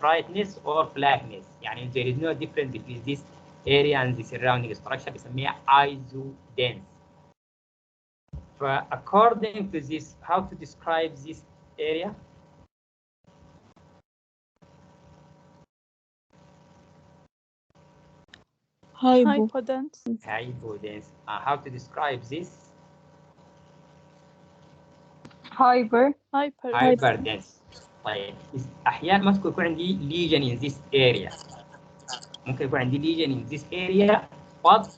brightness or blackness. يعني there is no difference between this area and the surrounding structure بنسميها isodense. According to this, how to describe this area? Hypodense. Hypodense. How to describe this? Hyperdense. طيب احيانا ممكن يكون عندي lesion in this area. ممكن يكون عندي lesion in this area but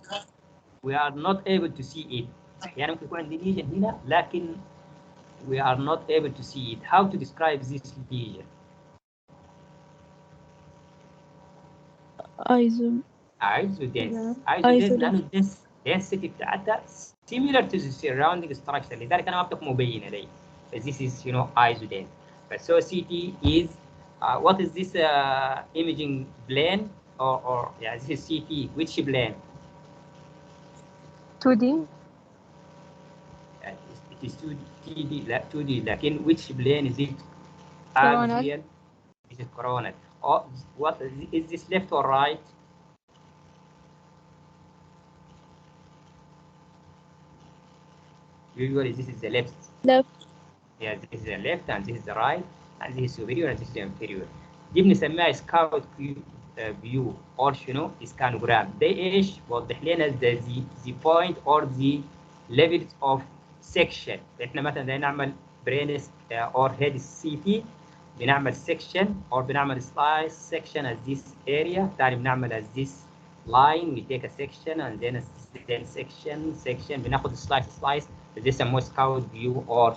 we are not able to see it. احيانا ممكن يكون عندي lesion هنا لكن we are not able to see it. How to describe this lesion? Isodense. لأنه density بتاعتها similar to the surrounding structure لذلك أنا ما بتكون مبينة لي. This is isodense. So CT is what is this imaging plane or yeah, this is CT which plane? 2D. It is 2D, 2D لكن which plane is it? Coronal. Axial. This is coronal. Oh, what is this left or right? Usually this is the left. Yeah, this is the left and this is the right and this is superior and this is inferior. دي بنسميها سكاوت فيو or شنو سكانوجرام. ده ايش؟ بوضح لنا the point or the levels of section. احنا مثلا بدنا نعمل brain or head CT بنعمل section or بنعمل slice section as this area. ثاني بنعمل as this line we take a section and then section بناخد slice ده يسموه سكاوت فيو or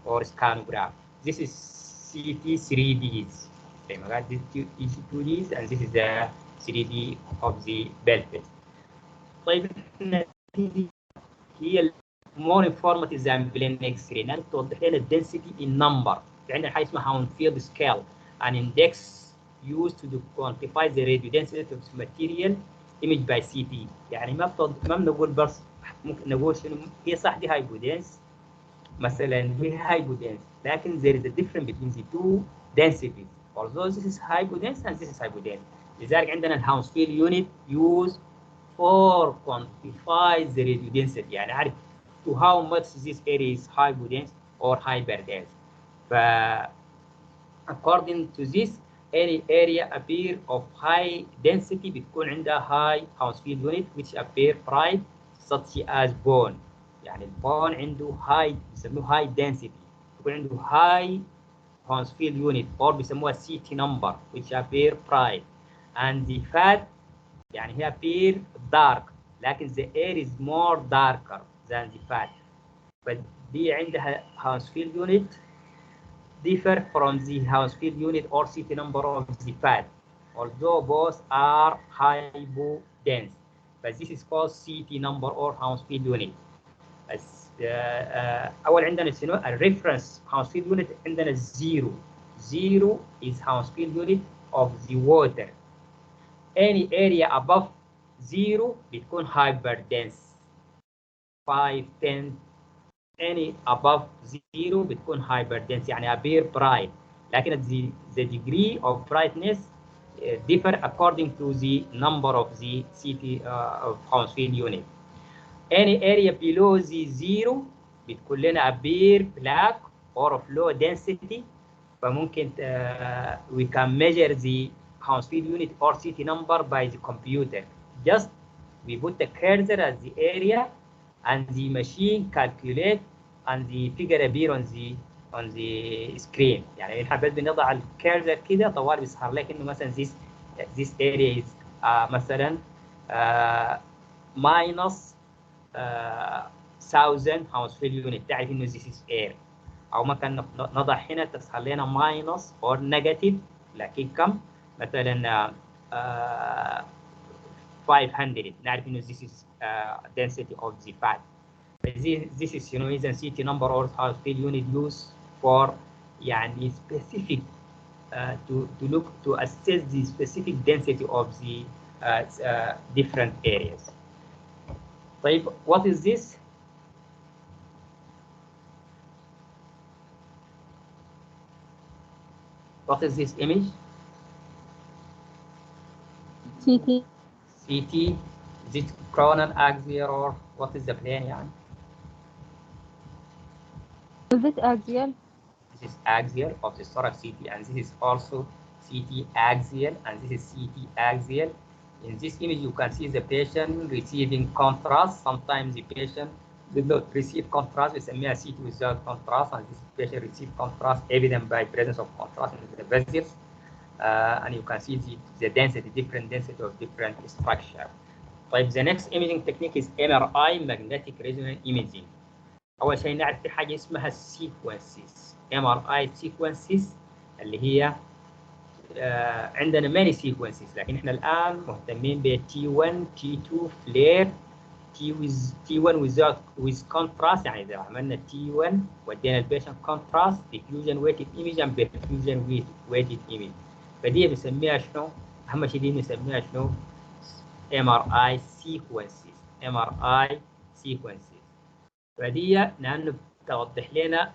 or scanograph. This is CT 3Ds. This is 2Ds and this is the 3D of the pelvis. طيب هي more informative than plain X-ray لأنها توضح لنا الدنسيتي in number. في عندنا حاجة اسمها Hounsfield scale, an index used to quantify the radiodensity of material imaged by CT. يعني ما بنقول بس ممكن نقول شنو هي صح دي هايبودنس مثلا هي hypodense لكن there is a difference between the two densities. Although this is hypodense and this is hypodense. لذلك عندنا الهاونسفيلد unit used for quantify the radiodensity يعني عارف to how much this area is hypodense or hyperdense. According to this any area appear of high density بتكون عندها high Hounsfield unit which appear bright such as bone. يعني البون عنده high بيسموه high density بيكون عنده high Hounsfield unit or بيسموها CT number which appear bright and the fat يعني هي appear dark لكن the air is more darker than the fat. فدي عندها Hounsfield unit differ from the Hounsfield unit or CT number of the pad, although both are hypodense. But this is called CT number or Hounsfield unit. بس أول عندنا شنو؟ الريفرنس Hounsfield unit عندنا zero. Zero is Hounsfield unit of the water. Any area above zero بتكون hyperdense. 5, 10, any above zero بتكون hyperdense يعني appear bright. لكن the degree of brightness differ according to the number of the CT of Hounsfield unit. Any area below the zero بتكون لنا appear black or of low density. فممكن we can measure the Hounsfield unit or CT number by the computer. Just we put the cursor at the area and the machine calculate and the figure appear on the screen. يعني احنا بس بنضع الكيرسر كده طوال بيظهر لك انه مثلا this area is مثلا minus 1000 Hounsfield unit. تعرف انه this is air. او ممكن نضع هنا تظهر لنا minus or negative لكن كم مثلا 500 نعرف انه this is density of the fat. This is is a CT number or Hounsfield unit used for يعني specific to assess the specific density of the different areas. طيب what is this? What is this image? CT. CT. Is it coronal axial or what is the plane يعني? Is it axial? This is axial of the thorax CT, and this is also CT axial, and this is CT axial. In this image, you can see the patient receiving contrast. Sometimes the patient did not receive contrast. We say CT without contrast, and this patient received contrast evident by presence of contrast in the vessels. And you can see the density, different density of different structure. But the next imaging technique is MRI, magnetic resonance imaging. أول شيء نعرف في حاجة اسمها السيكونسز. MRI sequences اللي هي عندنا many sequences، لكن احنا الآن مهتمين ب T1 T2 flare T1 with contrast. يعني إذا عملنا T1 ودينا البيشنت contrast diffusion weighted image and perfusion weighted image. فدي بنسميها شنو؟ أهم شيء دي بنسميها شنو؟ MRI sequences. MRI sequences. فدي لأنه توضح لنا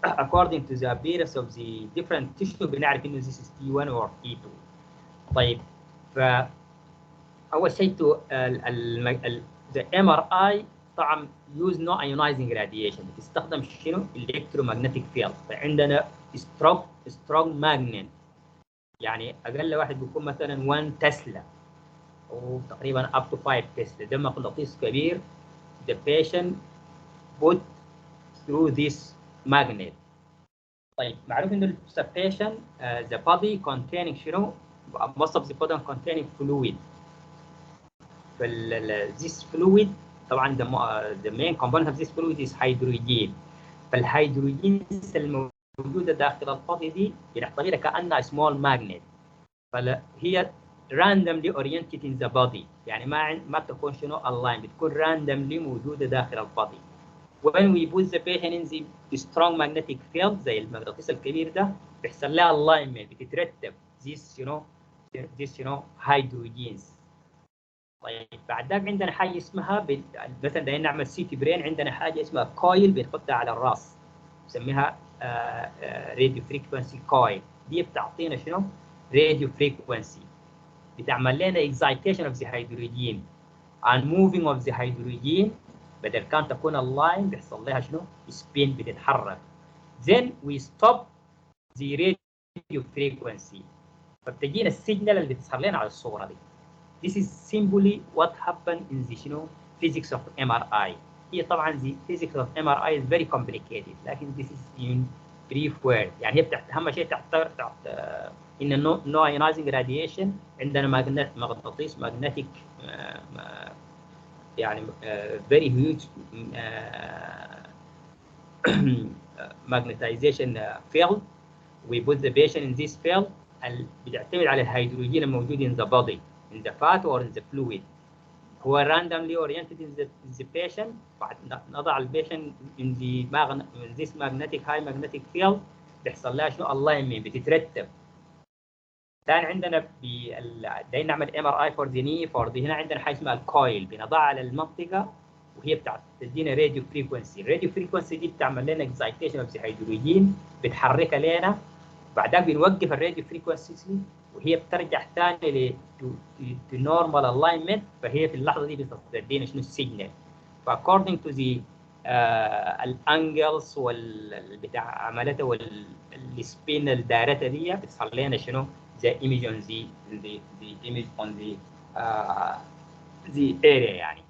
according to the appearance of the different tissue بنعرف إنه this is T1 or T2. طيب فأول شيء the MRI طبعا use no ionizing radiation بتستخدم شنو؟ electromagnetic field. فعندنا strong magnet يعني أقل واحد بيكون مثلا 1 تسلا وتقريبا up to 5 تسلا. ده مغناطيس كبير the patient put through this magnet. طيب معروف انه the patient the body containing شنو؟ most of the body containing fluid. this fluid طبعا the main component of this fluid is hydrogen. فالهيدروجين الموجوده داخل البادي دي بنعتبرها كانها small magnet. فهي randomly oriented in the body يعني ما بتكون شنو align، بتكون randomly موجوده داخل البادي. when we put the patient in the strong magnetic field زي المغناطيس الكبير ده بيحصل لها alignment بتترتب this hydrogens. طيب بعد ذاك عندنا حاجه اسمها مثلا بدنا نعمل سيتي برين، عندنا حاجه اسمها كويل بنحطها على الراس نسميها راديو فريكونسي كويل. دي بتعطينا شنو؟ راديو فريكونسي بتعمل لنا excitation of the hydrogen and moving of the hydrogen. بدل كان تكون اللاين بيحصل لها شنو؟ سبين بتتحرك. then we stop the radio frequency فبتجينا السيجنال اللي بتظهر لنا على الصوره دي. this is simply what happened in the physics of MRI. هي طبعا the physics of MRI is very complicated لكن this is in brief word. يعني هي اهم شيء تعتبر ان no ionizing radiation. عندنا مغناطيس magnetic يعني very huge magnetization field. We put the patient in this field. بتعتمد على الهيدروجين الموجود in the body, in the fat or in the fluid. هو randomly oriented in the patient. بعد نضع البيشنت in this magnetic high magnetic field، بيحصل لها شنو alignment، بتترتب. ثاني عندنا دايما نعمل MRI for the knee for the هنا عندنا حاجه اسمها الكويل، بنضعها على المنطقه وهي بتدينا راديو فريكونسي. الراديو فريكونسي دي بتعمل لنا اكزايتيشن اوف هيدروجين، بتحركها لنا. بعدها بنوقف الراديو فريكونسي وهي بترجع ثاني to normal alignment، فهي في اللحظه دي بتدينا شنو السيجنال. فاكوردنج تو ذا الانجلز بتاع عملتها والسبين اللي دارتها دي بتصل لنا شنو the image on the image on the area يعني.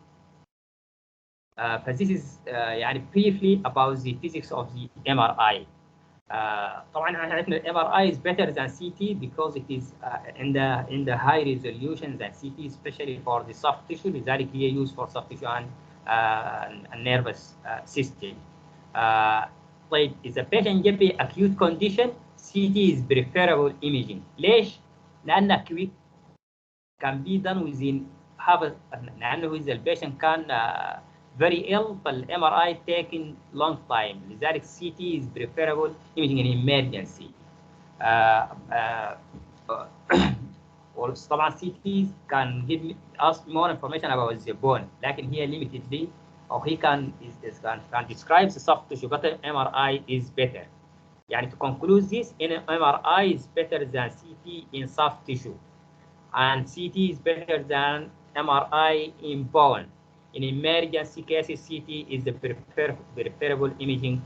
فthis is يعني briefly about the physics of the MRI. طبعا احنا عرفنا ال MRI is better than CT because it is in the high resolution than CT, especially for the soft tissue. لذلك هي used for soft tissue and nervous system. طيب إذا patient جاب acute condition CT is preferable imaging. ليش؟ لأن acute can be done within لأنه إذا البيشنت كان very ill فال MRI taking long time. لذلك CT is preferable imaging in emergency. طبعا CT can give us more information about the bone، لكن هي limitedly or he can describe the soft tissue, but MRI is better. يعني to conclude this, MRI is better than CT in soft tissue, and CT is better than MRI in bone. In emergency cases, CT is the preferable imaging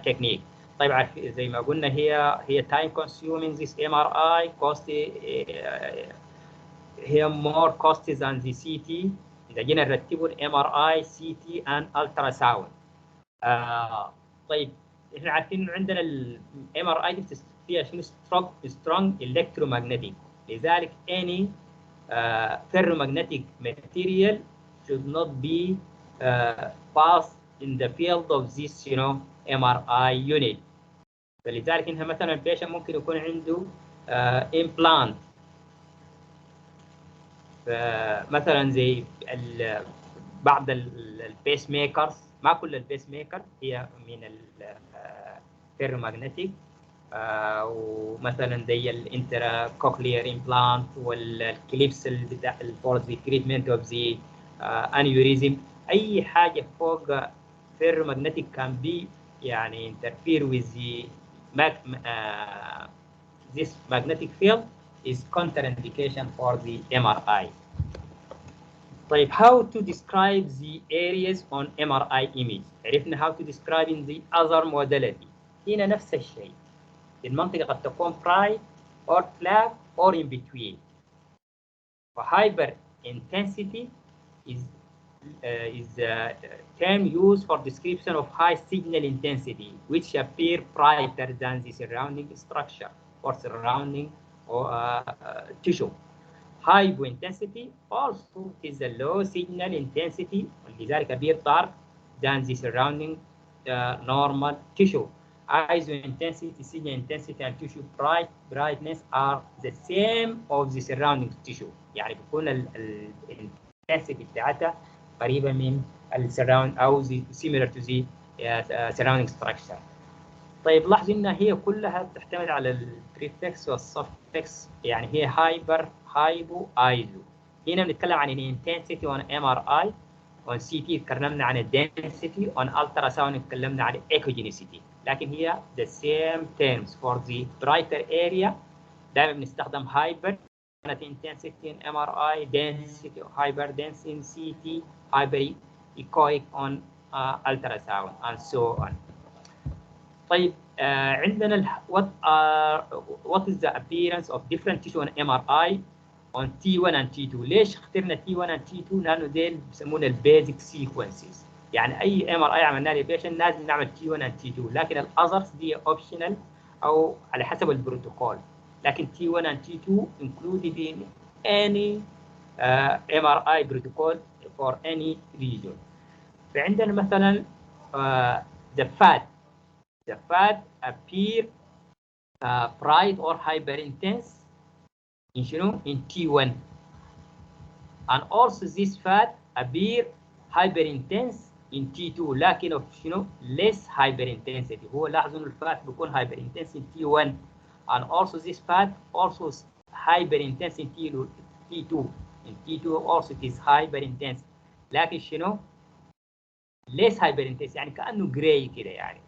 technique. طيب زي ما قلنا هي time consuming. This MRI cost هي more costly than the CT. إذا جينا نرتبوا MRI CT and ultrasound. طيب احنا عارفين انه عندنا ال MRI دي فيها شنو strong electromagnetic. لذلك any ferromagnetic material should not be passed in the field of this MRI unit. فلذلك انها مثلا البيشنت ممكن يكون عنده implant، مثلا زي بعض البيس ميكرز، ما كل البيس ميكر هي من الفيرمagnetic، ومثلا زي الانترا كوكلير امبلانت والكليبس بتاع فور ذا تريتمنت اوف ذا انيوريزم. اي حاجه فوق فيرمagnetic كان بي يعني interfere with the this magnetic field is contraindication for the MRI. طيب how to describe the areas on MRI image. عرفنا how to describe in the other modality. هنا نفس الشيء، المنطقة قد تكون bright or flat or in between. hyper intensity is a term used for description of high signal intensity which appear brighter than the surrounding structure or surrounding tissue. Hypointensity also is a low signal intensity ولذلك appear dark than the surrounding normal tissue. Isointensity, signal intensity and tissue brightness are the same of the surrounding tissue. يعني بيكون الانتنسيتي بتاعتها قريبة من السراوند أو similar to the surrounding structure. طيب لاحظوا إن هي كلها تعتمد على البريفكس والسفكس، يعني هي هايبر هايبو ايزو. هنا بنتكلم عن الانتنسيتي on MRI، on CT تكلمنا عن الدنسيتي، on ultrasound تكلمنا عن الايكوجينيسيتي، لكن هي the same terms for the brighter area. دائما بنستخدم hyper intensity in MRI، density hyper density in CT، hyper echoic on ultrasound and so on. طيب عندنا what is the appearance of different tissue on MRI on T1 and T2. ليش اخترنا T1 and T2؟ لانه ديل بيسمونا البيزك سيكونسز، يعني اي MRI عملناه للبيشنت لازم نعمل T1 and T2، لكن الاذرز دي اوبشنال او على حسب البروتوكول. لكن T1 and T2 included in any MRI protocol for any region. فعندنا مثلا the fat the fat appear bright or hyperintense in in T1, and also this fat appear hyperintense in T2 لكن of less hyperintensity. هو لاحظوا ان الفات بيكون hyperintense in T1 and also this fat also hyperintense in T2. in T2 also it is hyperintense لكن less hyperintense يعني كأنه gray كده يعني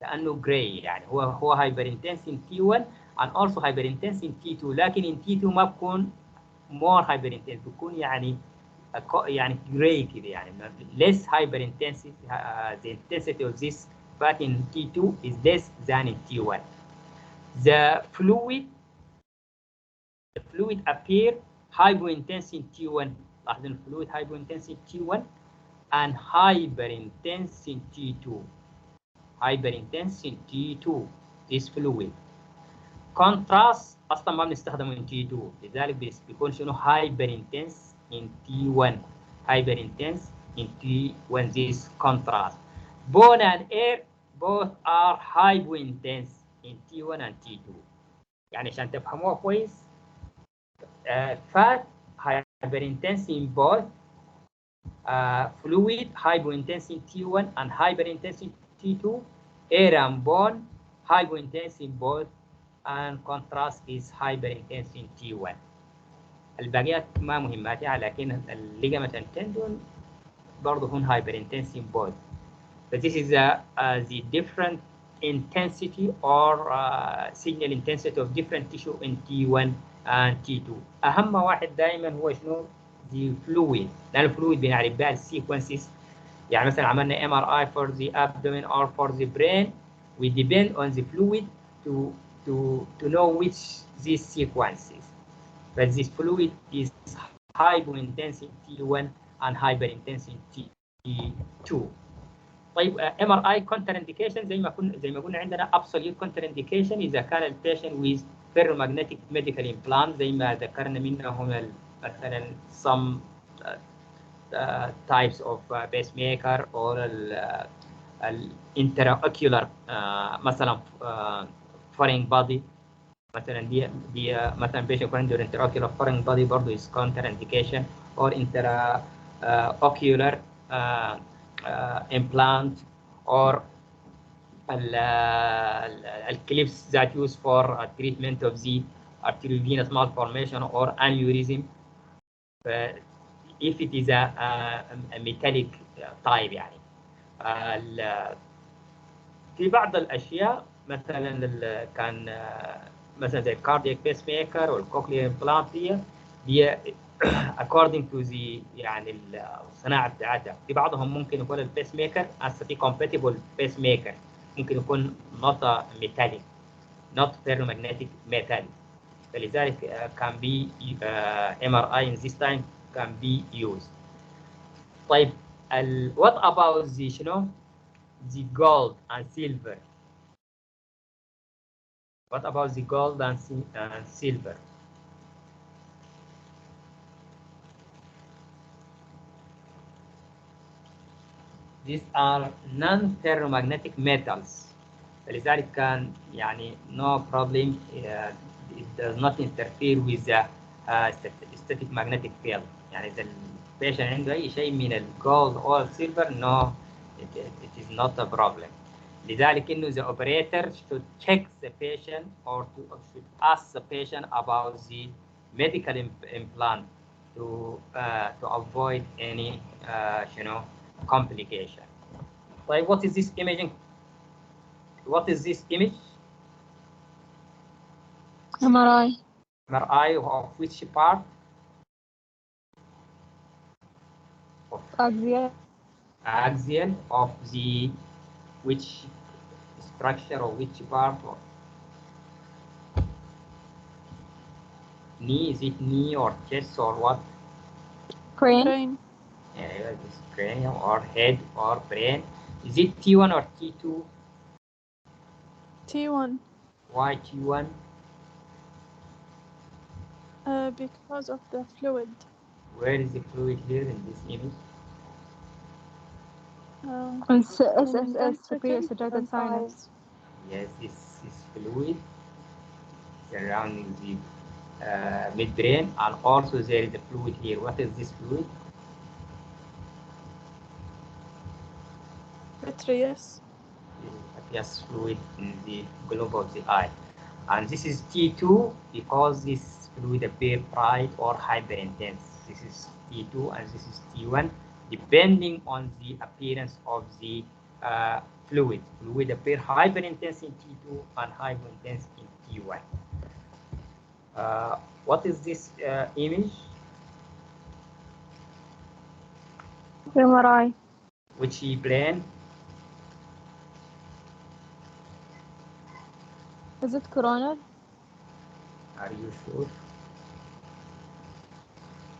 كأنه gray يعني هو hyperintense in T1 and also hyperintense in T2 لكن in T2 ما بكون more hyperintense بكون يعني gray كده يعني less hyperintensity. The intensity of this fat in T2 is less than in T1. The fluid appear hypointense in T1. لاحظوا الفلويد hypointense in T1 and hyperintense in T2. hyperintense in T2 is fluid. contrast اصلا ما بنستخدمه in T2 لذلك بيكون hyperintense in T1. hyperintense in T1 this contrast. Bone and air both are hypointense in T1 and T2. يعني عشان تفهموها كويس fat hyperintense in both fluid hypointense in T1 and hyperintense in T2. air and bone hypointense in both and contrast is hyperintense in T1. الباقيات ما مهمات يعني لكن الليجامنت and tendon برضه هون hyperintense in both. But this is the different intensity or signal intensity of different tissue in T1 and T2. أهم واحد دائما هو the fluid لأن الفلويد بنعرف بها السيكونسز. يعني مثلا عملنا MRI for the abdomen or for the brain, we depend on the fluid to know which these sequences. But this fluid is hypointense in T1 and hyperintense in T2. طيب MRI contraindication زي ما قلنا عندنا absolute contraindication إذا كان البيشنت with ferromagnetic medical implant زي ما ذكرنا منهم مثلا some types of pacemaker or intraocular مثلا foreign body مثلا دي مثلا patient يكون عنده intraocular foreign body برضه is contraindication or intraocular implant or clips that used for treatment of the arteriovenous malformation or aneurysm. If it is a metallic type يعني في بعض الاشياء مثلا كان مثلا زي الكاردياك بيس ميكر والكوكلير امبلانت دي according to the يعني الصناعه بتاعتها في بعضهم ممكن يكون البيس ميكر هسه في compatible بيس ميكر ممكن يكون not metallic not ferromagnetic metal فلذلك can be MRI in this time can be used. طيب what about the the gold and silver? What about the gold and silver? These are non-ferromagnetic metals. فلذلك كان يعني no problem. It does not interfere with the static magnetic field. يعني إذا البيشنت عنده أي شيء من الجولد or silver no it is not a problem. لذلك إنه the operator should check the patient or should ask the patient about the medical implant to avoid any complication. Like what is this imaging? What is this image? MRI. MRI of which part? Of Axial. axial of the which structure or which part? Or knee? Is it knee or chest or what? Crane. Crane. Yeah, this cranium or head or brain. Is it T1 or T2? T1. Why T1? Because of the fluid. Where is the fluid here in this image? It's in SSS, superior ventricle sagittal and sinus. eyes. Yes, this is fluid surrounding the midbrain, and also there is a fluid here. What is this fluid? Vitreous. Aqueous fluid in the globe of the eye. And this is T2 because this fluid appear bright or hyperintense. This is T2 and this is T1, depending on the appearance of the fluid. Fluid appear hyperintense in T2 and hyperintense in T1. What is this image? MRI. Which plane? Is it coronal? Are you sure?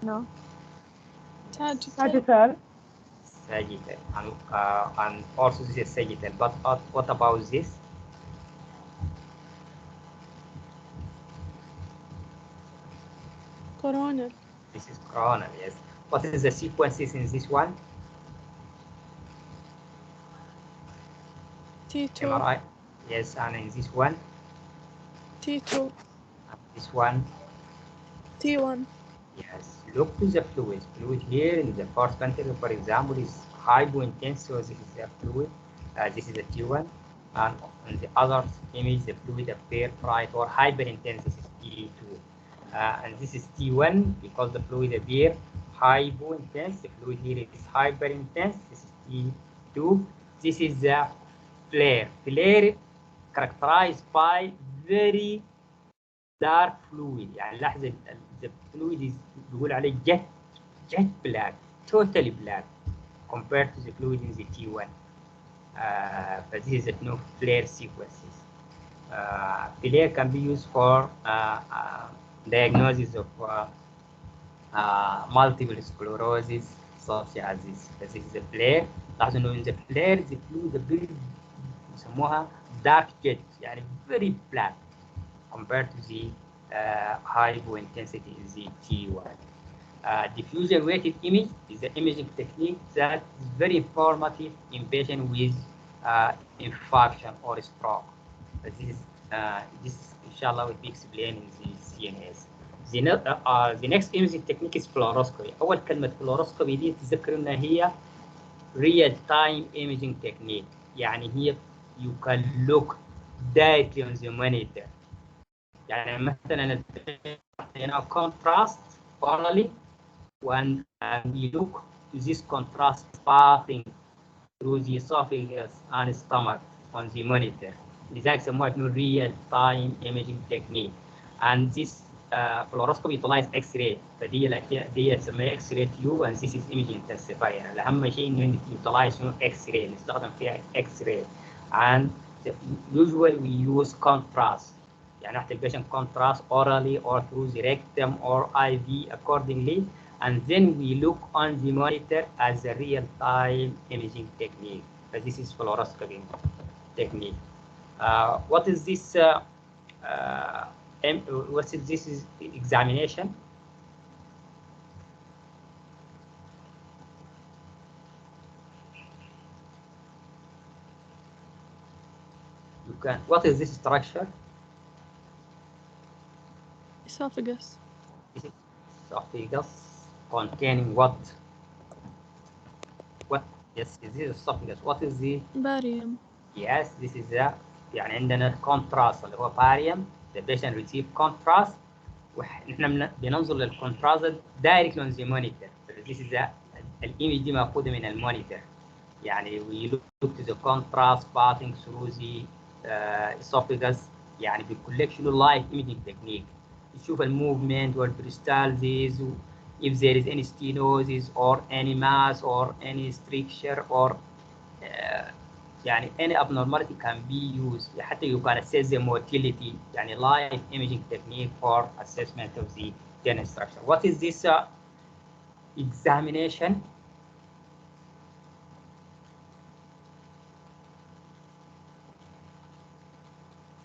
No. Sagittal. Sagittal. And also this is sagittal. But what about this? Coronal. This is coronal, yes. What is the sequences in this one? T2. MRI. Yes, and in this one, T2. and this one. T1. Yes. Look to the fluid. Fluid here in the first ventricle, for example, is hypointense, so this is the fluid. This is the T1. And in the other image, the fluid appear bright or hyperintense. This is T2. And this is T1 because the fluid appear hypointense. The fluid here is hyperintense. This is T2. This is the flare. Flare characterized by very dark fluid. يعني لاحظ the fluid is بيقول عليه jet black, totally black compared to the fluid in the T1. But this is the no flare sequences. Flare can be used for diagnosis of multiple sclerosis such as this. This is the flare. لاحظ انه in the flare the fluid appears يسموها dark jet يعني very black compared to the hypointensity in the T1. Diffusion weighted image is the imaging technique that is very informative in patients with infarction or stroke. But this inshallah will be explained in the CNS. The next imaging technique is fluoroscopy. أول كلمة fluoroscopy دي تذكر إنها هي real time imaging technique. يعني هي you can look directly on the monitor. يعني مثلا هنا contrast orally when we look to this contrast passing through the esophagus and stomach on the monitor. لذلك سموها real time imaging technique. And this fluoroscopy utilize X-ray. فدي دي تسميها X-ray tube and this is image intensifier. يعني أهم شيء إنه utilize X-ray نستخدم فيها X-ray. And usually we use contrast. يعني نحط البيشنت contrast orally or through the rectum or IV accordingly. And then we look on the monitor as a real-time imaging technique. But this is fluoroscopy technique. What is this? What is this? Is examination? You can. What is this structure? Esophagus. This is esophagus containing what? What? Yes, is this esophagus? What is the? Barium. Yes, this is the. يعني عندنا contrast اللي هو barium. The patient receive contrast. واحنا بننظر للكونتراست دايركتلي اون ذا مونيتور. This is الايمج دي ماخوذه من المونيتور. يعني we look to the contrast passing through the esophagus يعني بالكولكشن لايف ايمجينج تكنيك. نشوف الموفمنت والبريستالزيز if there is any stenosis or any mass or any stricture or يعني any abnormality can be used حتى you can assess the motility يعني live imaging technique for assessment of the DNA structure. What is this examination?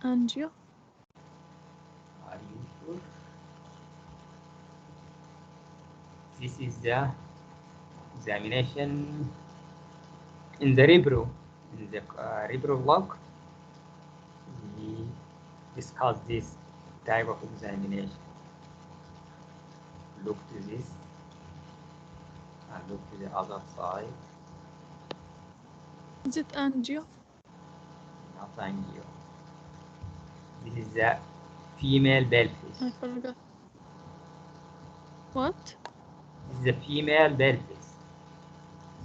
Angio. Are you sure? This is the examination In the Rebro, log, we discuss this type of examination. Look to this and look to the other side. Is it angio? Not angio. This is the female pelvis. I forgot. What? This is the female pelvis.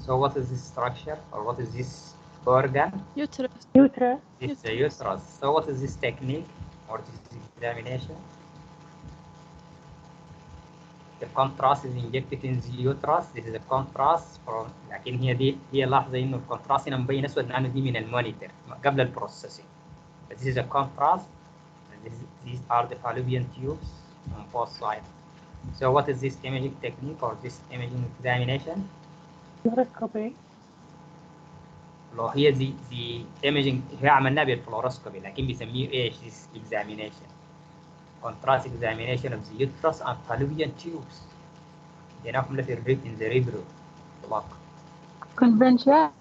So what is this structure, or what is this organ? Uterus. Uterus. It's the uterus. So what is this technique or this examination? The contrast is injected in the uterus. This is a contrast from. لكن هي لاحظة إنه الكونتراست هنا مبين أسود لأنه دي من المونيتور قبل البروسيسنج. But this is a contrast. And these are the fallopian tubes on both sides. So what is this imaging technique or this imaging examination? Fluoroscopy. لو هي the imaging هي عملناها بالفلوروسكوبي لكن بيسميه ايش this examination? Contrast examination of the uterus and fallopian tubes. هنا in the Rebro block. Conventional.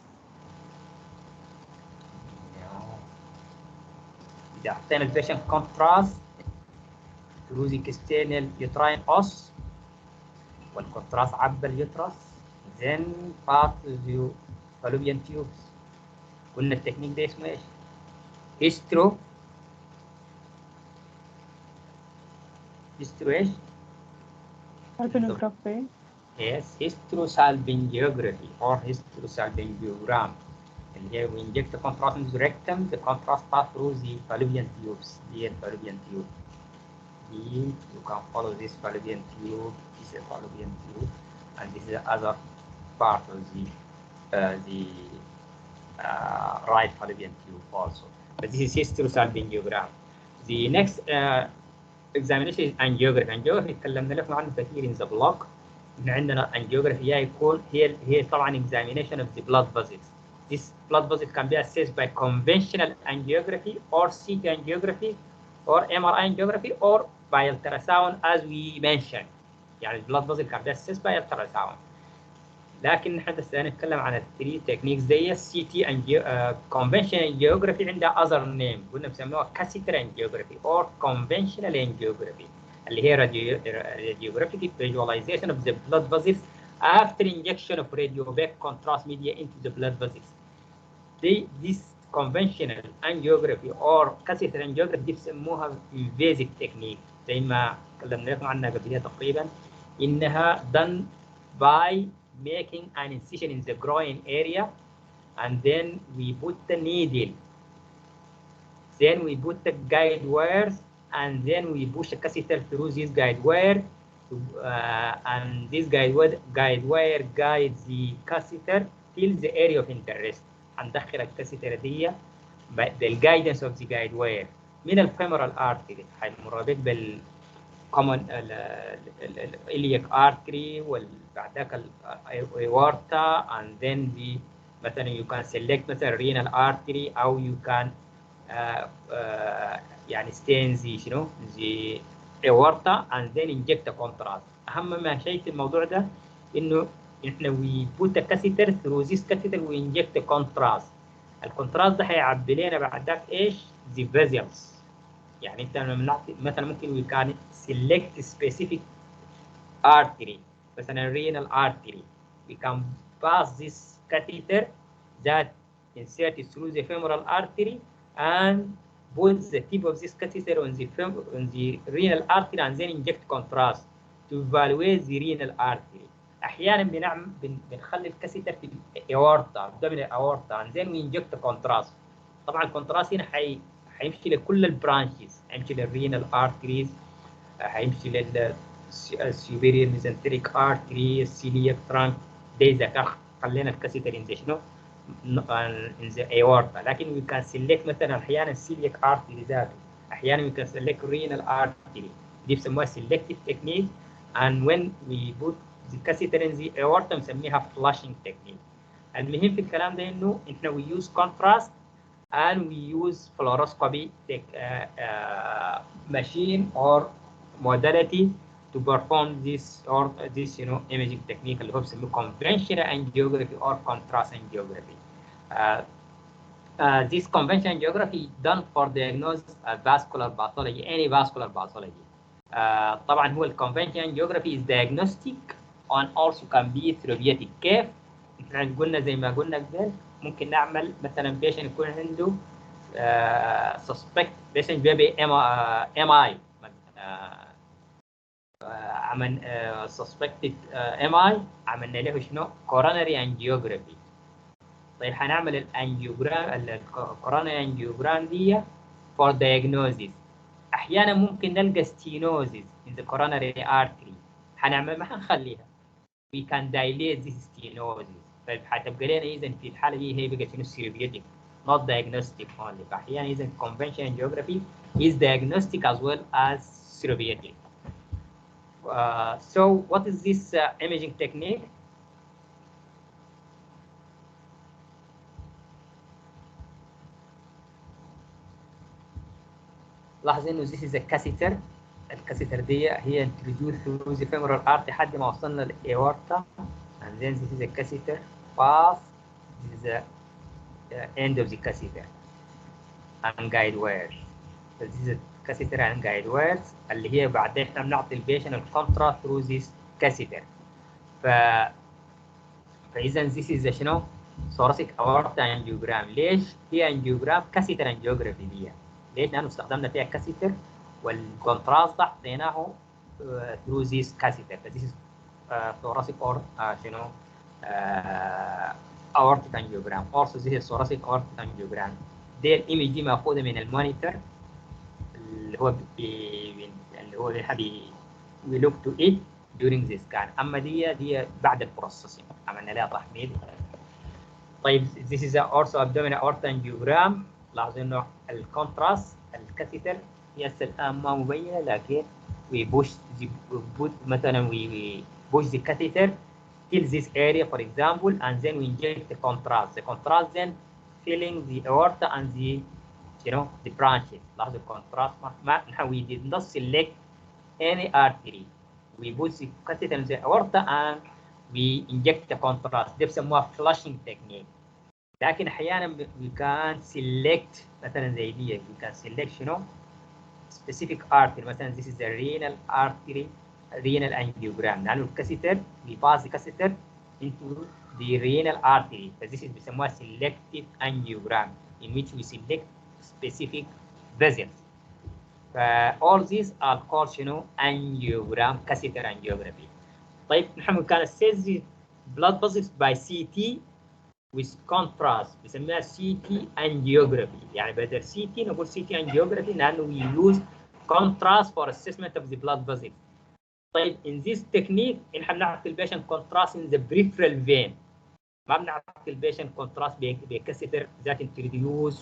إذا حطينا البيشنت contrast through the external uterine os والكونتراست عبى اليوترس then part the fallopian tubes. قلنا التكنيك ده اسمه ايش؟ هيسترو ايش؟ Salpinography. Yes, hysterosalpingiography or hysterosalpingiogram. And here we inject the contrast into the rectum, the contrast pass through the fallopian tubes, the fallopian tube. You can follow this fallopian tube, this is a fallopian tube, and this is the other part of the right fallopian tube also. But this is hysterosalpingiogram. The next examination is angiography. Angiography تكلمنا لكم عنه كثير in the block. إن عندنا angiography يكون هي طبعا examination of the blood vessels. This blood vessel can be assessed by conventional angiography or CT angiography or MRI angiography or by ultrasound as we mentioned. يعني blood vessel can be assessed by ultrasound. لكن نحن هسه نتكلم عن الثري تكنيكس دي. السي تي conventional angiography عندها other name قلنا بسموها catheter angiography or conventional angiography اللي هي radiographic visualization of the blood vessels after injection of radiobac contrast media into the blood vessels. This conventional angiography or catheter angiography دي بسموها invasive technique زي ما تكلمنا لكم عنها قبل تقريبا إنها done by making an incision in the groin area and then we put the needle, then we put the guide wires and then we push the catheter through this guide wire and this guide wire guides the catheter till the area of interest. هندخل الكاسيتر دي بالguidance of the guide wire من الفيمورال artery هيمر بك بال common iliac artery وبعد ذاك aorta and then the مثلا you can select مثلا renal artery أو you can يعني stain the شنو the aorta and then inject the contrast. أهم ما شيء في الموضوع ده إنه إحنا we put the catheter through this catheter we inject the contrast. الكونتراست ده هيعبي لنا بعد ذاك إيش the vessels. يعني انت مثلا ممكن we can select specific artery مثلا renal artery we can pass this catheter that inserted through the femoral artery and put the tip of this catheter on the renal artery and then inject contrast to evaluate the renal artery. احيانا بنخلي الكاثيتر في الاورطه قدام الاورطه and then we inject the contrast. طبعا الكونتراست هنا هيمشي لكل البرانشز، هيمشي للرينال ارتريز، هيمشي للسوبيريور ميزنتريك ارتري، السيلياك ترانك، دي اذا خلينا الكاسيتر ان شنو؟ ان ذا ايورتا. لكن وي كان سيلكت مثلا احيانا السيلياك ارتري ذاته، احيانا وي كان سيلكت رينال ارتري، دي بسموها سيلكتيف تكنيك. and when we put the catheter in the aorta بنسميها flushing technique. المهم في الكلام ده انه احنا we use contrast and we use fluoroscopy machine or modality to perform this imaging technique اللي هو بيسموه conventional angiography or contrast angiography. Uh, this conventional angiography done for diagnosis vascular pathology, any vascular pathology. طبعا هو الconventional angiography is diagnostic and also can be therapeutic. كيف؟ احنا قلنا زي ما قلنا قبل ممكن نعمل مثلا patient يكون عنده suspect patient بيبي MI عمل suspected MI عملنا له شنو؟ coronary angiography. طيب هنعمل الانجيوجرام الكوروناري انجيوجرام دي for diagnosis. احيانا ممكن نلقى stenosis in the coronary artery هنعمل ما هنخليها we can dilate this stenosis. طيب هتبقى لنا اذا في الحاله دي هي بقت شنو therapeutic not diagnostic only. فاحيانا اذا conventional angiography is diagnostic as well as therapeutic. So what is this imaging technique? لاحظ انه this is a catheter. الكاسيتر دي هي introduced through the femoral artery لحد ما وصلنا للأورطة and then this is a catheter pass. This is the end of the catheter and guide wires. So this is a catheter and guide wires اللي هي بعدين احنا بنعطي البيشن الكونترا through this catheter. فإذا this is شنو؟ thoracic aorta angiogram. ليش هي angiogram catheter angiography دي؟ ليش؟ لأنه استخدمنا فيها catheter والكونتراست حطيناه through this catheter. This is thoracic or شنو aortic angiogram. Also this is thoracic aortic angiogram. دي الايمج دي ماخوذه من المونيتور اللي هو we look to it during the scan. اما دي بعد البروسيسنج عملنا لها تحميل. طيب this is also abdominal aorta angiogram. لاحظوا انه الكونتراست الكاثيتر هي الان ما مبينه لكن we push مثلا we push the catheter till this area for example and then we inject the contrast. The contrast then filling the aorta and the branches. لاحظوا الكونتراست ما we did not select any artery. We put the catheter in the aorta and we inject the contrast. ده بسموها flushing technique. لكن احيانا we can select مثلا زي دي we can select شنو specific artery. مثلا this is the renal artery renal angiogram. لانه الكاسيتر we pass the catheter into the renal artery. this is بيسموها selective angiogram in which we select specific vessels. all these are called شنو angiogram catheter angiography. طيب نحن كان assess the blood vessels by CT with contrast بسميها CT angiography. يعني بدل CT نقول CT angiography لأنه we use contrast for assessment of the blood vessels. طيب in this technique نحن بنعطي البيشنت contrast in the peripheral vein. ما بنعطي البيشنت contrast بكاسيتر ذات introduce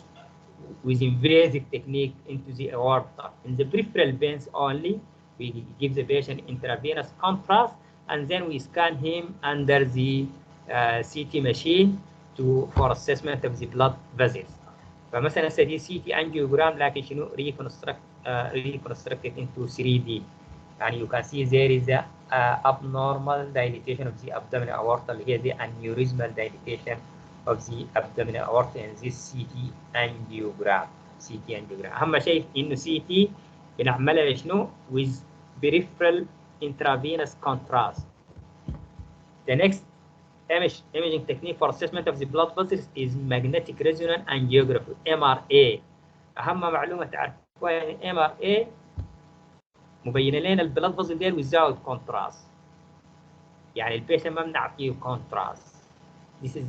with invasive technique into the aorta. In the peripheral veins only we give the patient intravenous contrast and then we scan him under the CT machine for assessment of the blood vessels. فمثلا دي CT angiogram لكن شنو reconstructed into 3D. يعني you can see there is a abnormal dilatation of the abdominal aorta اللي هي the aneurysmal dilatation of the abdominal aorta in this CT angiogram. CT angiogram أهم شيء إنه CT بنعملها شنو with peripheral intravenous contrast. The next imaging technique for assessment of the blood vessels is magnetic resonance angiography MRA. أهم معلومة تعرفوها يعني MRA مبينة لنا البلاد فازل ديل without contrast. يعني البيشنت ما بنعطيه contrast. This is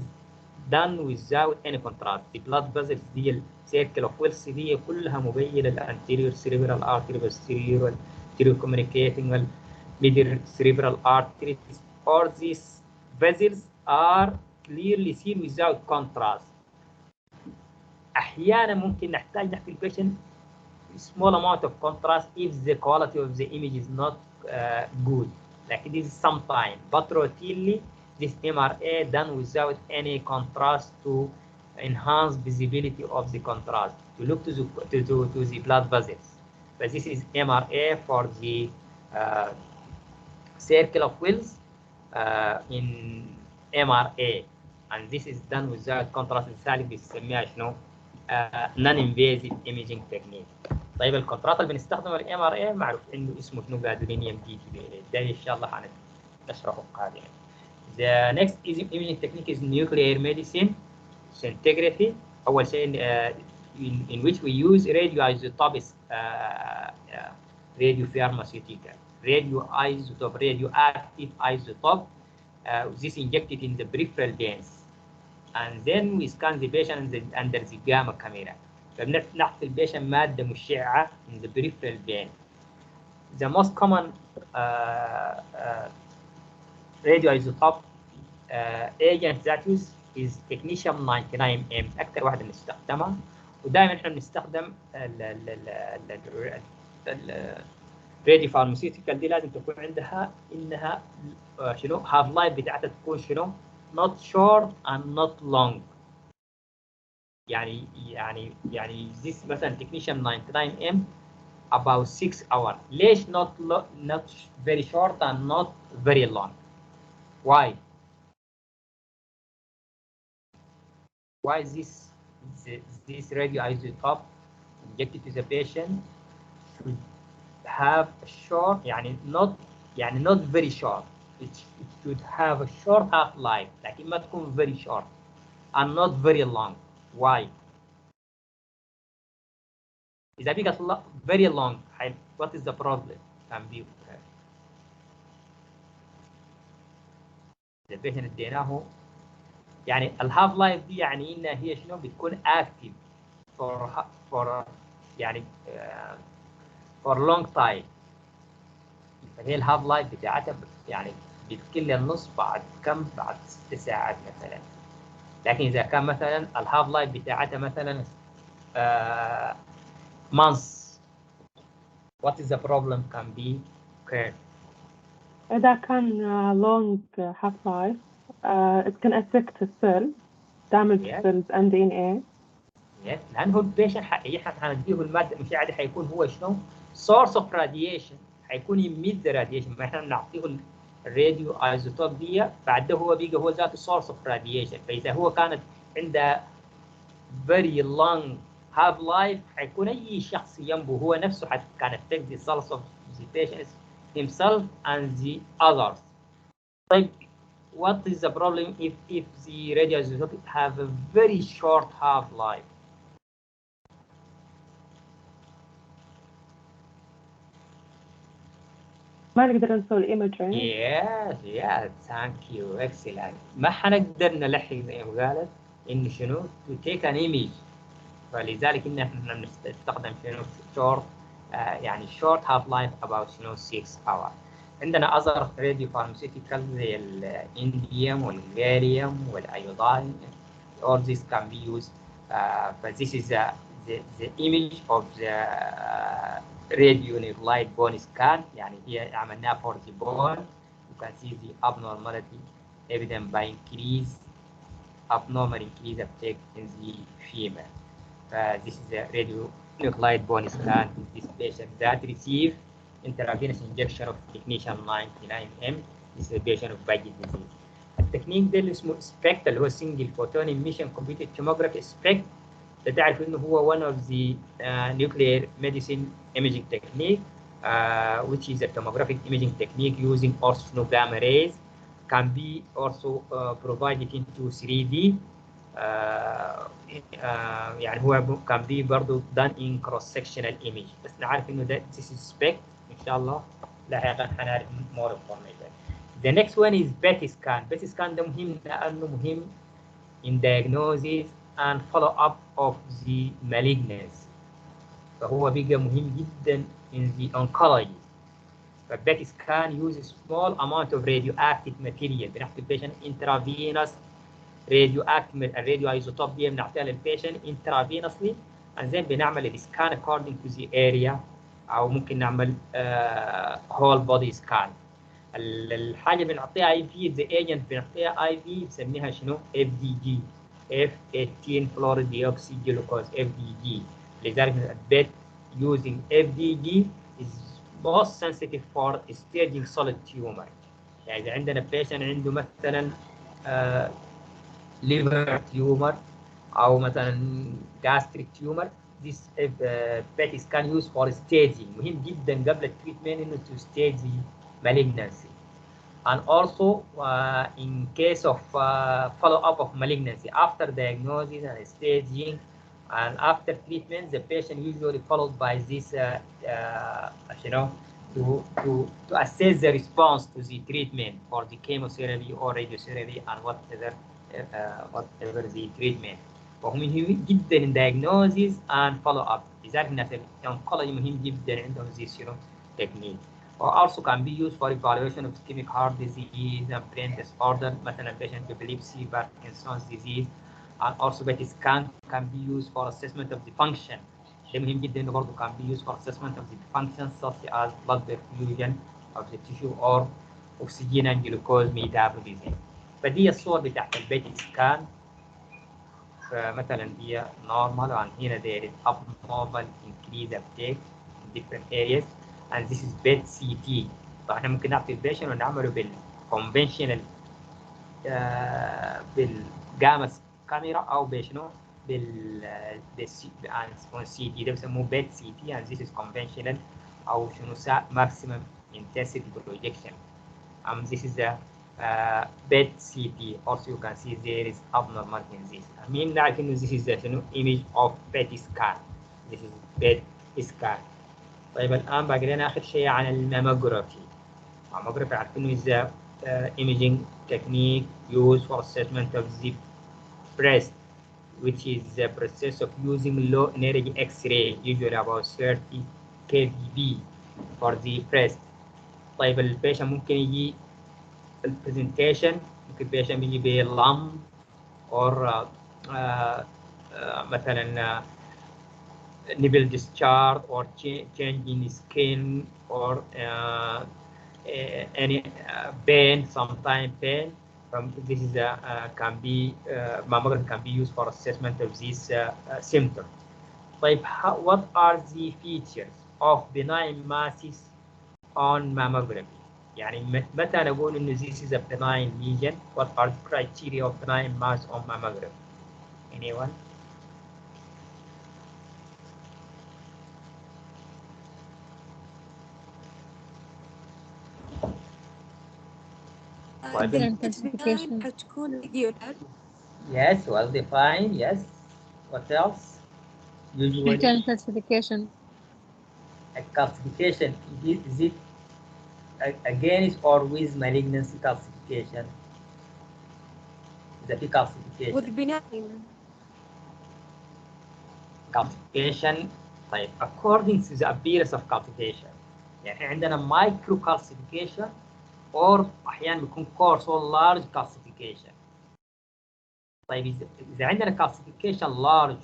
done without any contrast. The blood vessels دي السيركل اوف ويلس دي كلها مبينة الانتيريور cerebral artery posterior communicating middle cerebral arteries. All these vessels are clearly seen without contrast. أحيانا ممكن نحتاج نحكي البيشنت small amount of contrast if the quality of the image is not good. Like this is sometime, but routinely this MRA done without any contrast to enhance visibility of the contrast to look to the blood vessels. But this is MRA for the circle of Wills in MRA. and this is done with the contrast الثالث بنسميها شنو؟ non invasive imaging technique. طيب الكونتراست اللي بنستخدمه الام ار اي معروف انه اسمه شنو؟ جادولينيوم دي تي بي. ده ان شاء الله هنشرحه قادما. The next imaging technique is nuclear medicine scintigraphy. أول شيء in which we use radioisotopic radiopharmaceutical radioactive isotope. This injected in the peripheral veins, and then we scan the patient under the gamma camera. فبنعطي البيشن مادة مشعة in the peripheral vein. The most common radioisotope agent that is technetium 99M. أكثر واحدة بنستخدمها، ودائما احنا بنستخدم الراديو فارماسيوتيكال دي لازم تكون عندها انها شنو هاف لايف بتاعتها تكون شنو not short and not long. يعني this مثلا technetium 99M about 6 hours. ليش not very short and not very long? Why this radioisotope injected to the patient should have a short not very short. It should have a short half-life, لكن ما تكون very short and not very long. Why? إذا بقت very long, what is the problem? Can be the patient اديناه يعني الهاف لايف دي يعني انها هي شنو بتكون active for يعني for long time. فهي الهاف لايف بتاعتها يعني بتقل النص بعد 6 ساعات مثلا. لكن اذا كان مثلا الهاف لايف بتاعتها مثلا months, what is the problem can be occurred? إذا كان long half-life it can affect the cell, damage Yes. cells and DNA. Yes. لأنه البيشنت احنا هنديه المادة المشعة دي حيكون هو شنو؟ source of radiation. حيكون يميد the radiation. ما احنا بنعطيه الراديو ايزوتوب دي بعد هو بيجي هو ذاته source of radiation. فإذا هو كانت عنده very long half life حيكون أي شخص جنبه هو نفسه كان affect the cells of the patient himself and the others. طيب what is the problem if the radioisotope have a very short half life? ما نقدر نسوي الإيمجينج. Yes, thank you, excellent. ما حنقدر نلحق زي ما قالت إنه شنو to take an image. فلذلك إن احنا بنستخدم شنو short يعني short half life about شنو 6 hours. عندنا other radio pharmaceuticals زي الانديوم والجاليوم والايودين. All this can be used. But this is the image of the radionuclide bone scan. يعني هي عملناها for the bone. You can see the abnormality evident by abnormal increase uptake in the femur. This is the radionuclide bone scan in this patient that receive intravenous injection of technetium 99M. This is a patient of Paget disease. التكنيك ده اللي اسمه SPECT اللي هو single photon emission computed tomography. SPECT ده تعرف انه هو one of the nuclear medicine imaging technique which is a tomographic imaging technique using ortho gamma rays, can be also provided into 3D. يعني هو كان بي برضه done in cross sectional image. بس نعرف انه ده this is SPECT ان شاء الله لاحقا حنعرف more information. The next one is PET scan. PET scan ده مهم لانه مهم in diagnosis and follow up of the malignancy. فهو بقى مهم جدا in the oncology. فالبيت scan uses small amount of radioactive material. بنعطي البيشنت intravenous الراديو ايزوتوب دي بنعطيها للبيشنت intravenously and then بنعمل السكان according to the area او ممكن نعمل whole body scan. الحاجه بنعطيها اي في the agent بنعطيها اي في بنسميها شنو FDG F18 fluoride deoxyglucose FDG. لذلك البيت using FDG is most sensitive for staging solid tumor. يعني اذا عندنا patient عنده مثلا liver tumor أو مثلا gastric tumor. This PET scan used for staging. مهم جدا قبل التريتمنت إنه to stage the malignancy. And also in case of follow-up of malignancy after diagnosis and staging and after treatment, the patient usually followed by this, you know, to assess the response to the treatment for the chemotherapy or radiotherapy and whatever the treatment. وهو مهم جدا in diagnosis and follow-up. لذلك الناس الأونكولوجي مهم جدا عندهم this, you know, technique. Or also can be used for evaluation of ischemic heart disease and brain disorder, مثلا patient epilepsy, Parkinson's disease, and also PET scan can be used for assessment of the function. ده مهم جدا انه برضه can be used for assessment of the functions such as blood perfusion of the tissue or oxygen and glucose metabolism. فدي الصور بتاعت البيت سكان. فمثلا دي normal and هنا there is abnormal increase uptake in different areas. and this is PET CT. طبعا احنا ممكن نعطي البيشن ونعمله بالconventional بالجاما كاميرا او بشنو سي تي. ده بيسموه PET CT and this is conventional او شنو maximum intensity projection. This is a PET CT. Also you can see there is abnormal in this. I mean نعرف انه this is the image of PET scan. This is PET scan. طيب الآن باقي لنا آخر شيء عن الماموجرافي. الماموجرافي عارفين is a imaging technique used for assessment of the breast, which is the process of using low energy X-ray, usually about 30 kVb for the breast. طيب البيشن ممكن يجي البرزنتيشن، ممكن البيشن بيجي بلم or مثلا nipple discharge or change in skin or any pain, sometimes pain. This is can be mammography can be used for assessment of these symptoms. طيب what are the features of benign masses on mammography؟ يعني متى نقول إنه this is a benign lesion؟ What are the criteria of benign mass on mammography? Anyone? Identification. حتكون regular. Yes, well defined. Yes. What else? Usually, Classification. a calcification is it against or with malignancy calcification? The calcification. With benign. Calcification. طيب according to the appearance of calcification. يعني عندنا micro calcification or أحيانا بيكون coarse or large calcification. طيب إذا عندنا calcification large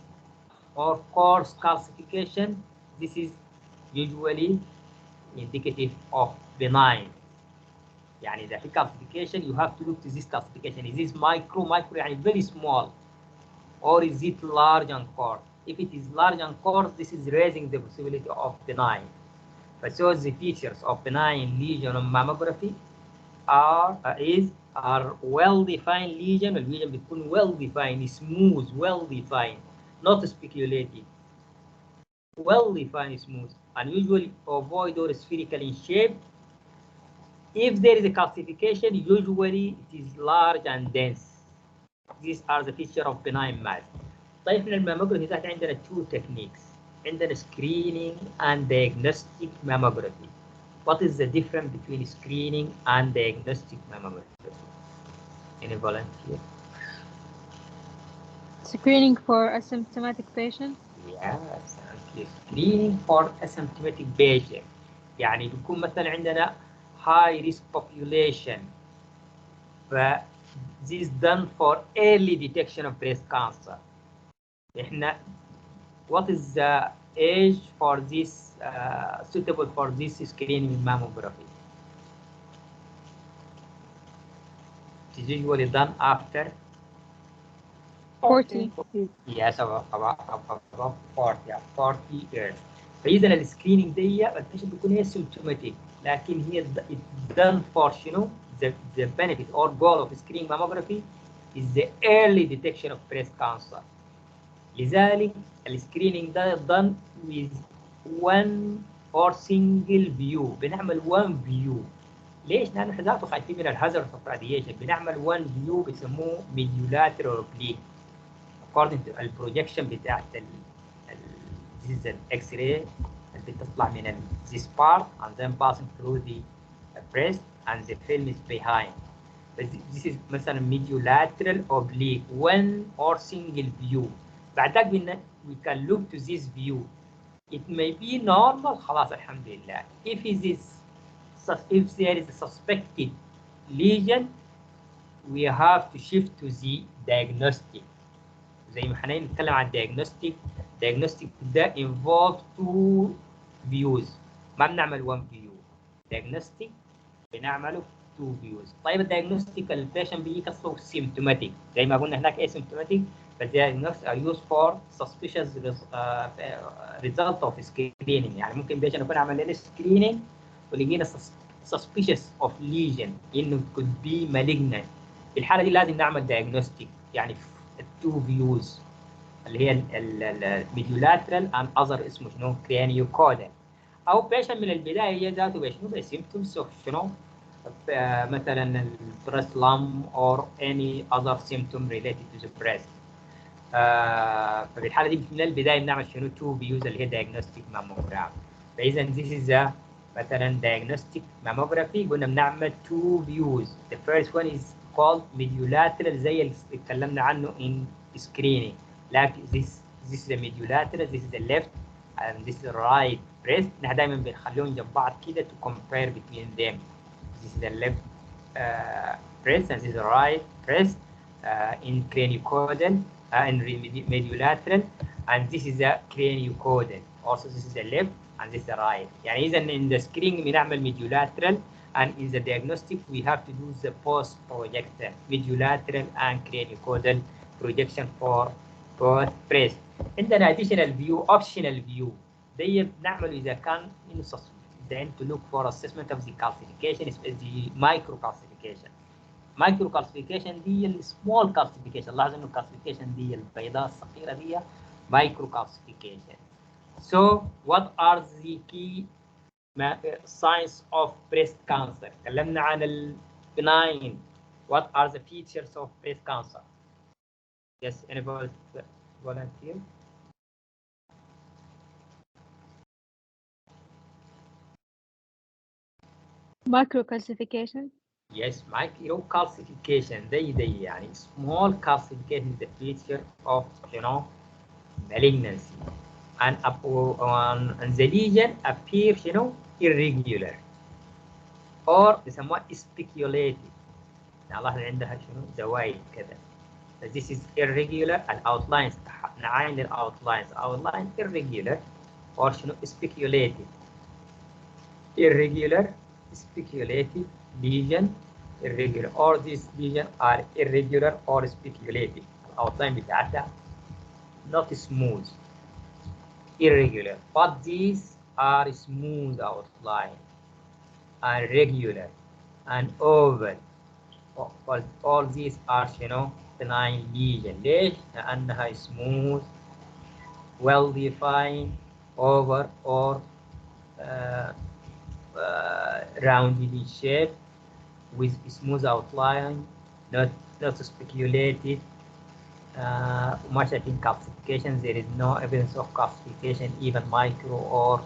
or coarse calcification, this is usually indicative of benign. يعني إذا في calcification you have to look to this calcification. Is this micro يعني very small or is it large and coarse? If it is large and coarse, this is raising the possibility of benign. But so the features of benign lesion on mammography are well-defined lesion. الlesion بتكون well-defined, smooth, well-defined, not speculative. Well-defined, smooth, and usually ovoid or spherical in shape. If there is a calcification, usually it is large and dense. These are the features of benign mass. طيب من الماموجرافي تحت عندنا two techniques. عندنا screening and diagnostic mammography. What is the difference between screening and diagnostic mammography? Any volunteer? Screening for asymptomatic patients. Yes, screening for asymptomatic patient. يعني بيكون مثلا عندنا high risk population. This is done for early detection of breast cancer. إحنا what is the age for this suitable for this screening mammography? It is usually done after 40. yes about 40 years. فإذا السكريننج دي البيشنت بيكون هي symptomatic لكن هي it's done for شنو the benefit or goal of screening mammography is the early detection of breast cancer. لذلك السكريننج ده done with one or single view. بنعمل one view. ليش؟ لأن احنا ذاته خايفين من الهازارد اوف راديشن. بنعمل one view بيسموه ميديولاترال اوبليك according to البروجكشن بتاعت this is an X-ray اللي بتطلع من this part and then passing through the breast and the film is behind. But this is مثلا mediolateral oblique one or single view. بعد ذلك we can look to this view. It may be normal خلاص الحمد لله. If there is a suspected lesion we have to shift to the diagnostic. زي ما احنا نتكلم عن diagnostic ده involve two views. ما بنعمل one view. diagnostic بنعمله two views. طيب الدياجنوستيك البيشنت بيجي اصله symptomatic زي ما قلنا هناك asymptomatic. فالdiagnostics are used for suspicious result of screening. يعني ممكن بيشنت يكون عمل لنا screening ولقينا suspicious of lesion انه could be malignant. في الحاله دي لازم نعمل diagnostic يعني two views اللي هي الميديولاترال and other اسمه شنو craniocodal. او بيشنت من البدايه هي ذاته بشنو بسيمتومز اوف شنو مثلا البريست لام or any other symptom related to the breast. ففي الحاله دي من البدايه بنعمل شنو تو فيوز اللي هي diagnostic mammogram. فاذا this is a مثلا diagnostic mammography قلنا بنعمل two views. The first one is called mediolateral زي اللي اتكلمنا عنه in screening. لكن this is the mediolateral, this is the left and this is the right breast. نحن دائما بنخليهم جنب بعض كده to compare between them. This is the left breast and this is the right breast in craniocaudal and mediolateral, and this is the craniocaudal. Also this is the left and this is the right. يعني إذا in the screening بنعمل mediolateral and in the diagnostic we have to do the post projector mediolateral and craniocaudal projection for both breast. عندنا additional view optional view دي بنعمل إذا كان then to look for assessment of the calcification is the micro calcification. Micro calcification دي ال small calcification. لاحظ إنه calcification دي البيضاء الصغيرة دي micro calcification. So what are the key signs of breast cancer? تكلمنا عن ال benign. What are the features of breast cancer? Yes, anybody volunteer? Microcalcification. Yes, microcalcification دي يعني small calcification is the feature of malignancy and the lesion appear irregular or بيسموها speculative. يعني لاحظ عندها زوايد كذا. This is irregular and outlines نعاين الاوتلاينز outline irregular or speculative. Irregular, speculative lesion, irregular, or these lesions are irregular or speculative. Outline بتاعتها not smooth, irregular, but these are smooth outline and regular and oval. All these are benign lesion. ليش؟ لأنها smooth, well defined, oval or rounded in shape with smooth outline, not speculated. Much I think calcification, there is no evidence of calcification, even micro or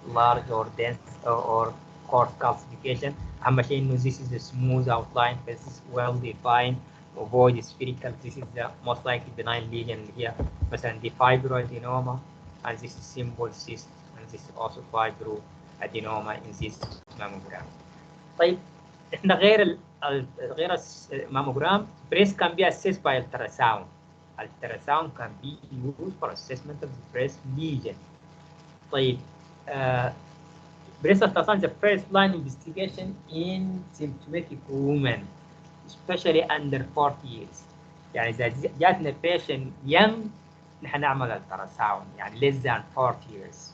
large or dense or coarse calcification. أهم شيء إنه this is a smooth outline, this is well defined, avoid spherical. This is the most likely benign lesion اللي هي مثلا the fibroadenoma, and this is simple cyst, and this is also fibroadenoma in this mammogram. طيب احنا غير الماموجرام breast can be assessed by ultrasound. Ultrasound can be used for assessment of the breast lesion. طيب breast ultrasound is the first line investigation in symptomatic women, especially under 40 years. يعني إذا جاتنا patient young نحن نعمل ultrasound يعني less than 40 years.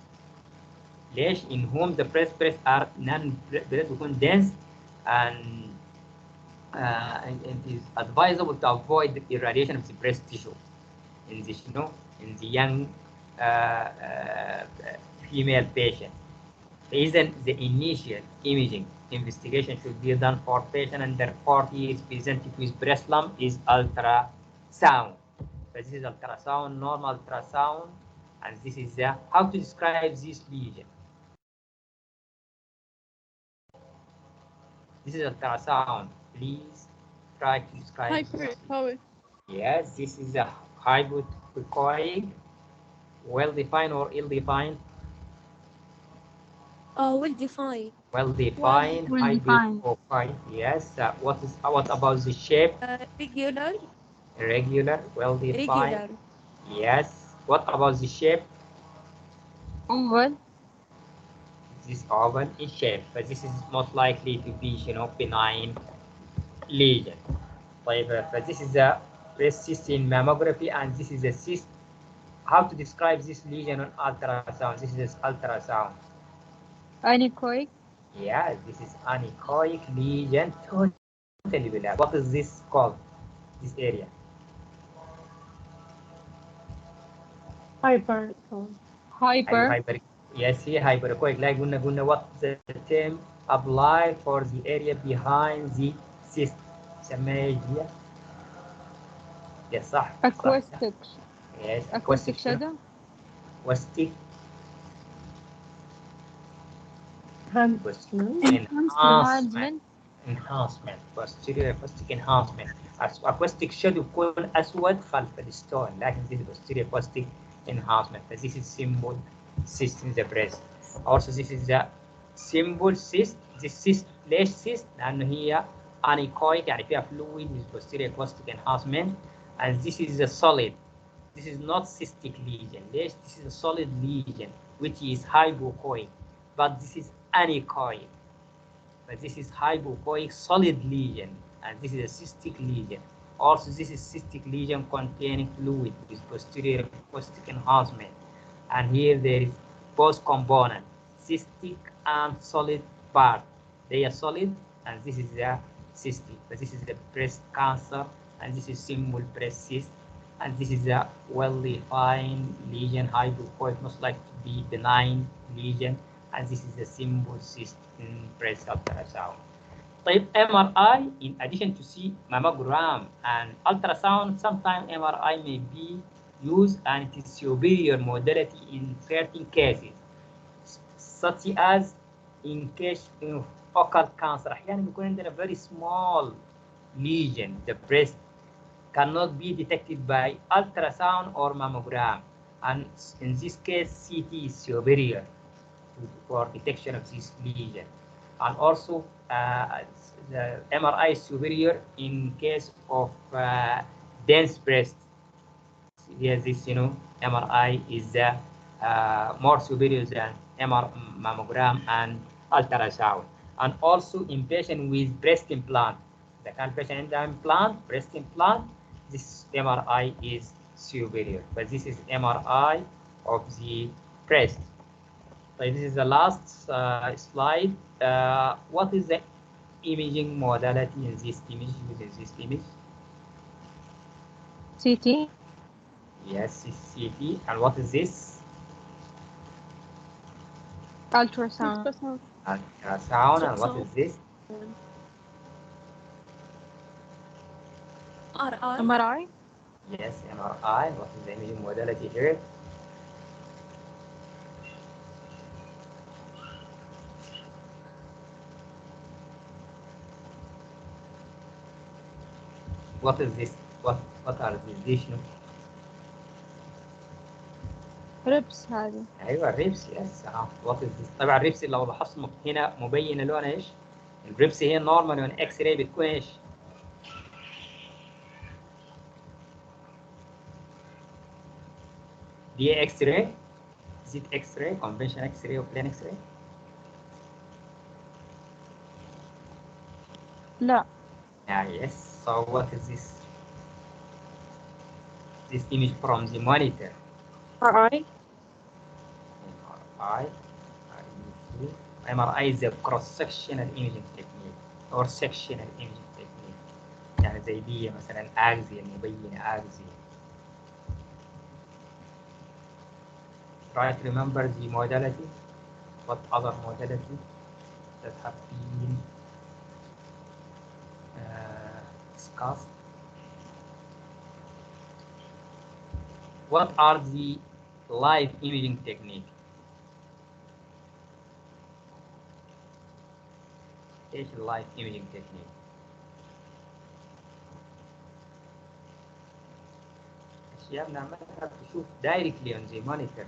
ليش؟ in whom the breast are non بيكون dense and it is advisable to avoid the irradiation of the breast tissue in the, in the young female patient. The initial imaging investigation should be done for patient under 40 years presented with breast lump is ultrasound. So this is ultrasound, normal ultrasound, and this is how to describe this lesion. This is ultrasound. Please try to describe. Hyper. Yes, this is a hypoechoic, well-defined or ill-defined. well defined. Well-defined Well-defined. hypoechoic. Yes. What about the shape? Regular. Irregular, well-defined. Regular. Yes. What about the shape? Oval. This oval in shape, but this is most likely to be, benign lesion. But this is a breast cyst in mammography, and this is a cyst. How to describe this lesion on ultrasound? This is ultrasound. Anechoic. Yeah, this is anechoic lesion, totally black. What is this called? This area? Hyper. Hyper. Hyper. Yes, here hyperechoic. Like قلنا what the term apply for the area behind the cyst. سميها ايش دي؟ Yes, صح. Acoustic. Yes, Acoustic shadow. acoustic Enhancement. enhancement. Enhancement. Posterior acoustic enhancement. Acoustic shadow يكون أسود خلف الستون، لكن this is posterior acoustic enhancement. This is symbol cyst in the breast. Also this is the symbol cyst. This cyst ليش cyst؟ لأنه هي anechoic يعني فيها fluid with posterior acoustic enhancement, and this is a solid. This is not cystic lesion. ليش؟ This is a solid lesion which is hypoechoic, but this is anechoic. But this is hypoechoic solid lesion, and this is a cystic lesion. Also, this is cystic lesion containing fluid with posterior acoustic enhancement. And here there is both component, cystic and solid part. They are solid, and this is the cystic. But this is the breast cancer, and this is simple breast cyst, and this is a well-defined lesion, hypoechoic, most likely to be benign lesion, and this is a simple cyst in breast ultrasound. طيب MRI, in addition to see mammogram and ultrasound, sometimes MRI may be used, and it is superior modality in certain cases, such as in case of focal cancer. أحيانا بيكون عندنا very small lesion, the breast cannot be detected by ultrasound or mammogram, and in this case CT is superior for detection of this lesion. And also the MRI is superior in case of dense breast. Here this MRI is more superior than mammogram and ultrasound. And also in patient with breast implant, the patient implant, breast implant, this MRI is superior. But this is MRI of the breast. So this is the last slide. What is the imaging modality in this image? Using this image? CT. Yes, it's CT. And what is this? Ultrasound. Ultrasound. And what is this? RI. MRI. Yes, MRI. What is the imaging modality here? What is this? What are these? ربس هذه. ايوه الريبس. يس. وات از ذس؟ طبعا الريبس لو لاحظت هنا مبينه لونها ايش؟ الريبس هي نورمال وان اكس راي بتكون ايش؟ دي اكس راي؟ is it x-ray, conventional x-ray or plain x-ray? لا. Yes. So what is this? This image from the monitor. RI. MRI. MRI is a cross-sectional imaging technique or sectional imaging technique. يعني زي دي مثلا أغذية مبينة أغذية. Try to remember the modality. What other modality that have been discussed? What are the live imaging technique? ايش اللايف imaging technique؟ اشياء بنعملها بشوف directly on the monitor.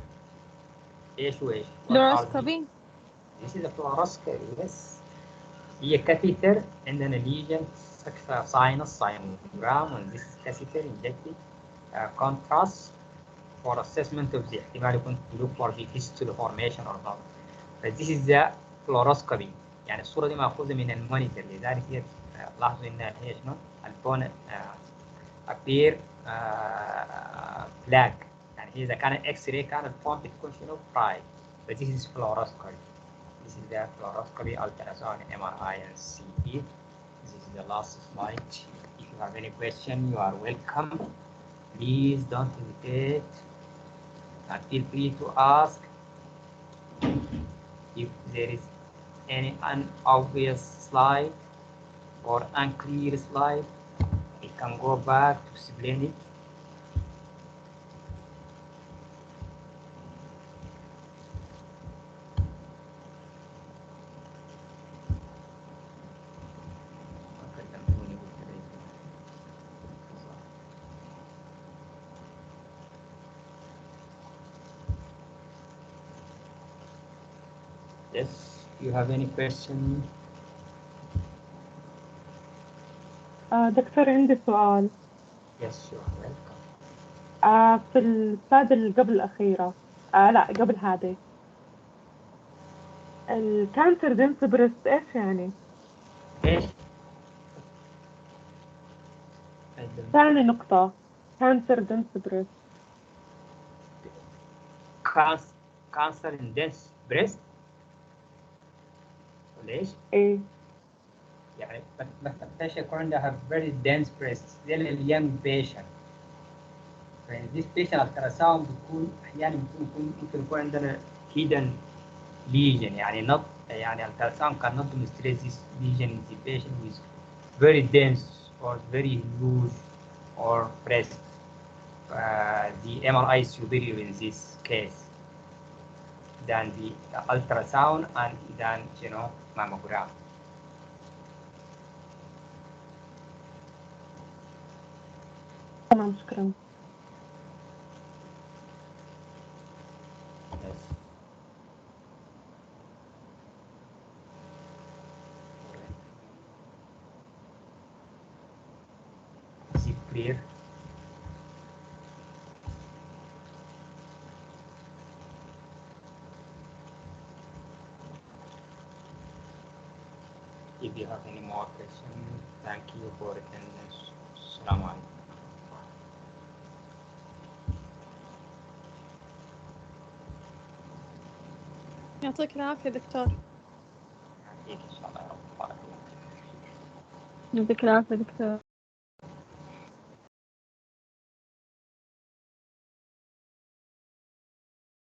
ايش وايش؟ What are the- fluoroscopy. This is a fluoroscopy, yes. هي catheter عندنا lesion sinus sinogram and this is catheter injected contrast for assessment of the احتمال يكون to look for the fistula formation or not. But this is the fluoroscopy. يعني الصورة دي مأخوذة من المونيتور، لذلك هي لاحظوا إنها هي شنو؟ البون appear black. يعني إذا كان إكس راي كان الفون بتكون شنو؟ برايت. But this is fluoroscopy. This is the fluoroscopy, ultrasound, MRI, and CT. This is the last slide. If you have any question, you are welcome. Please don't hesitate and feel free to ask. If there is any unobvious slide or unclear slide, we can go back to explain it. Yes, you have any question? دكتور عندي سؤال. Yes, you are welcome. في السلايد اللي قبل الأخيرة لا قبل هذه الكانسر دنس بريست إيش يعني؟ ايش؟ ثاني نقطة كانسر دنس بريست. Cancer in dense breast. ليش؟ إيه يعني بس البيشنت يكون عندها very dense breasts زي اليونج بيشنت. يعني this patient التراساوند بتكون أحيانا ممكن يكون عندنا hidden lesion يعني not يعني التراساوند cannot demonstrate this lesion in the patient with very dense or very huge or breast. The MRI is superior in this case than the ultrasound and than mammogram. تمام شكرا. Yes. Is it clear? If you have any more questions, thank you for attendance. Assalamu alaikum. يعطيك العافية دكتور. يعطيك إن شاء الله يا رب. بارك الله. يعطيك العافية دكتور.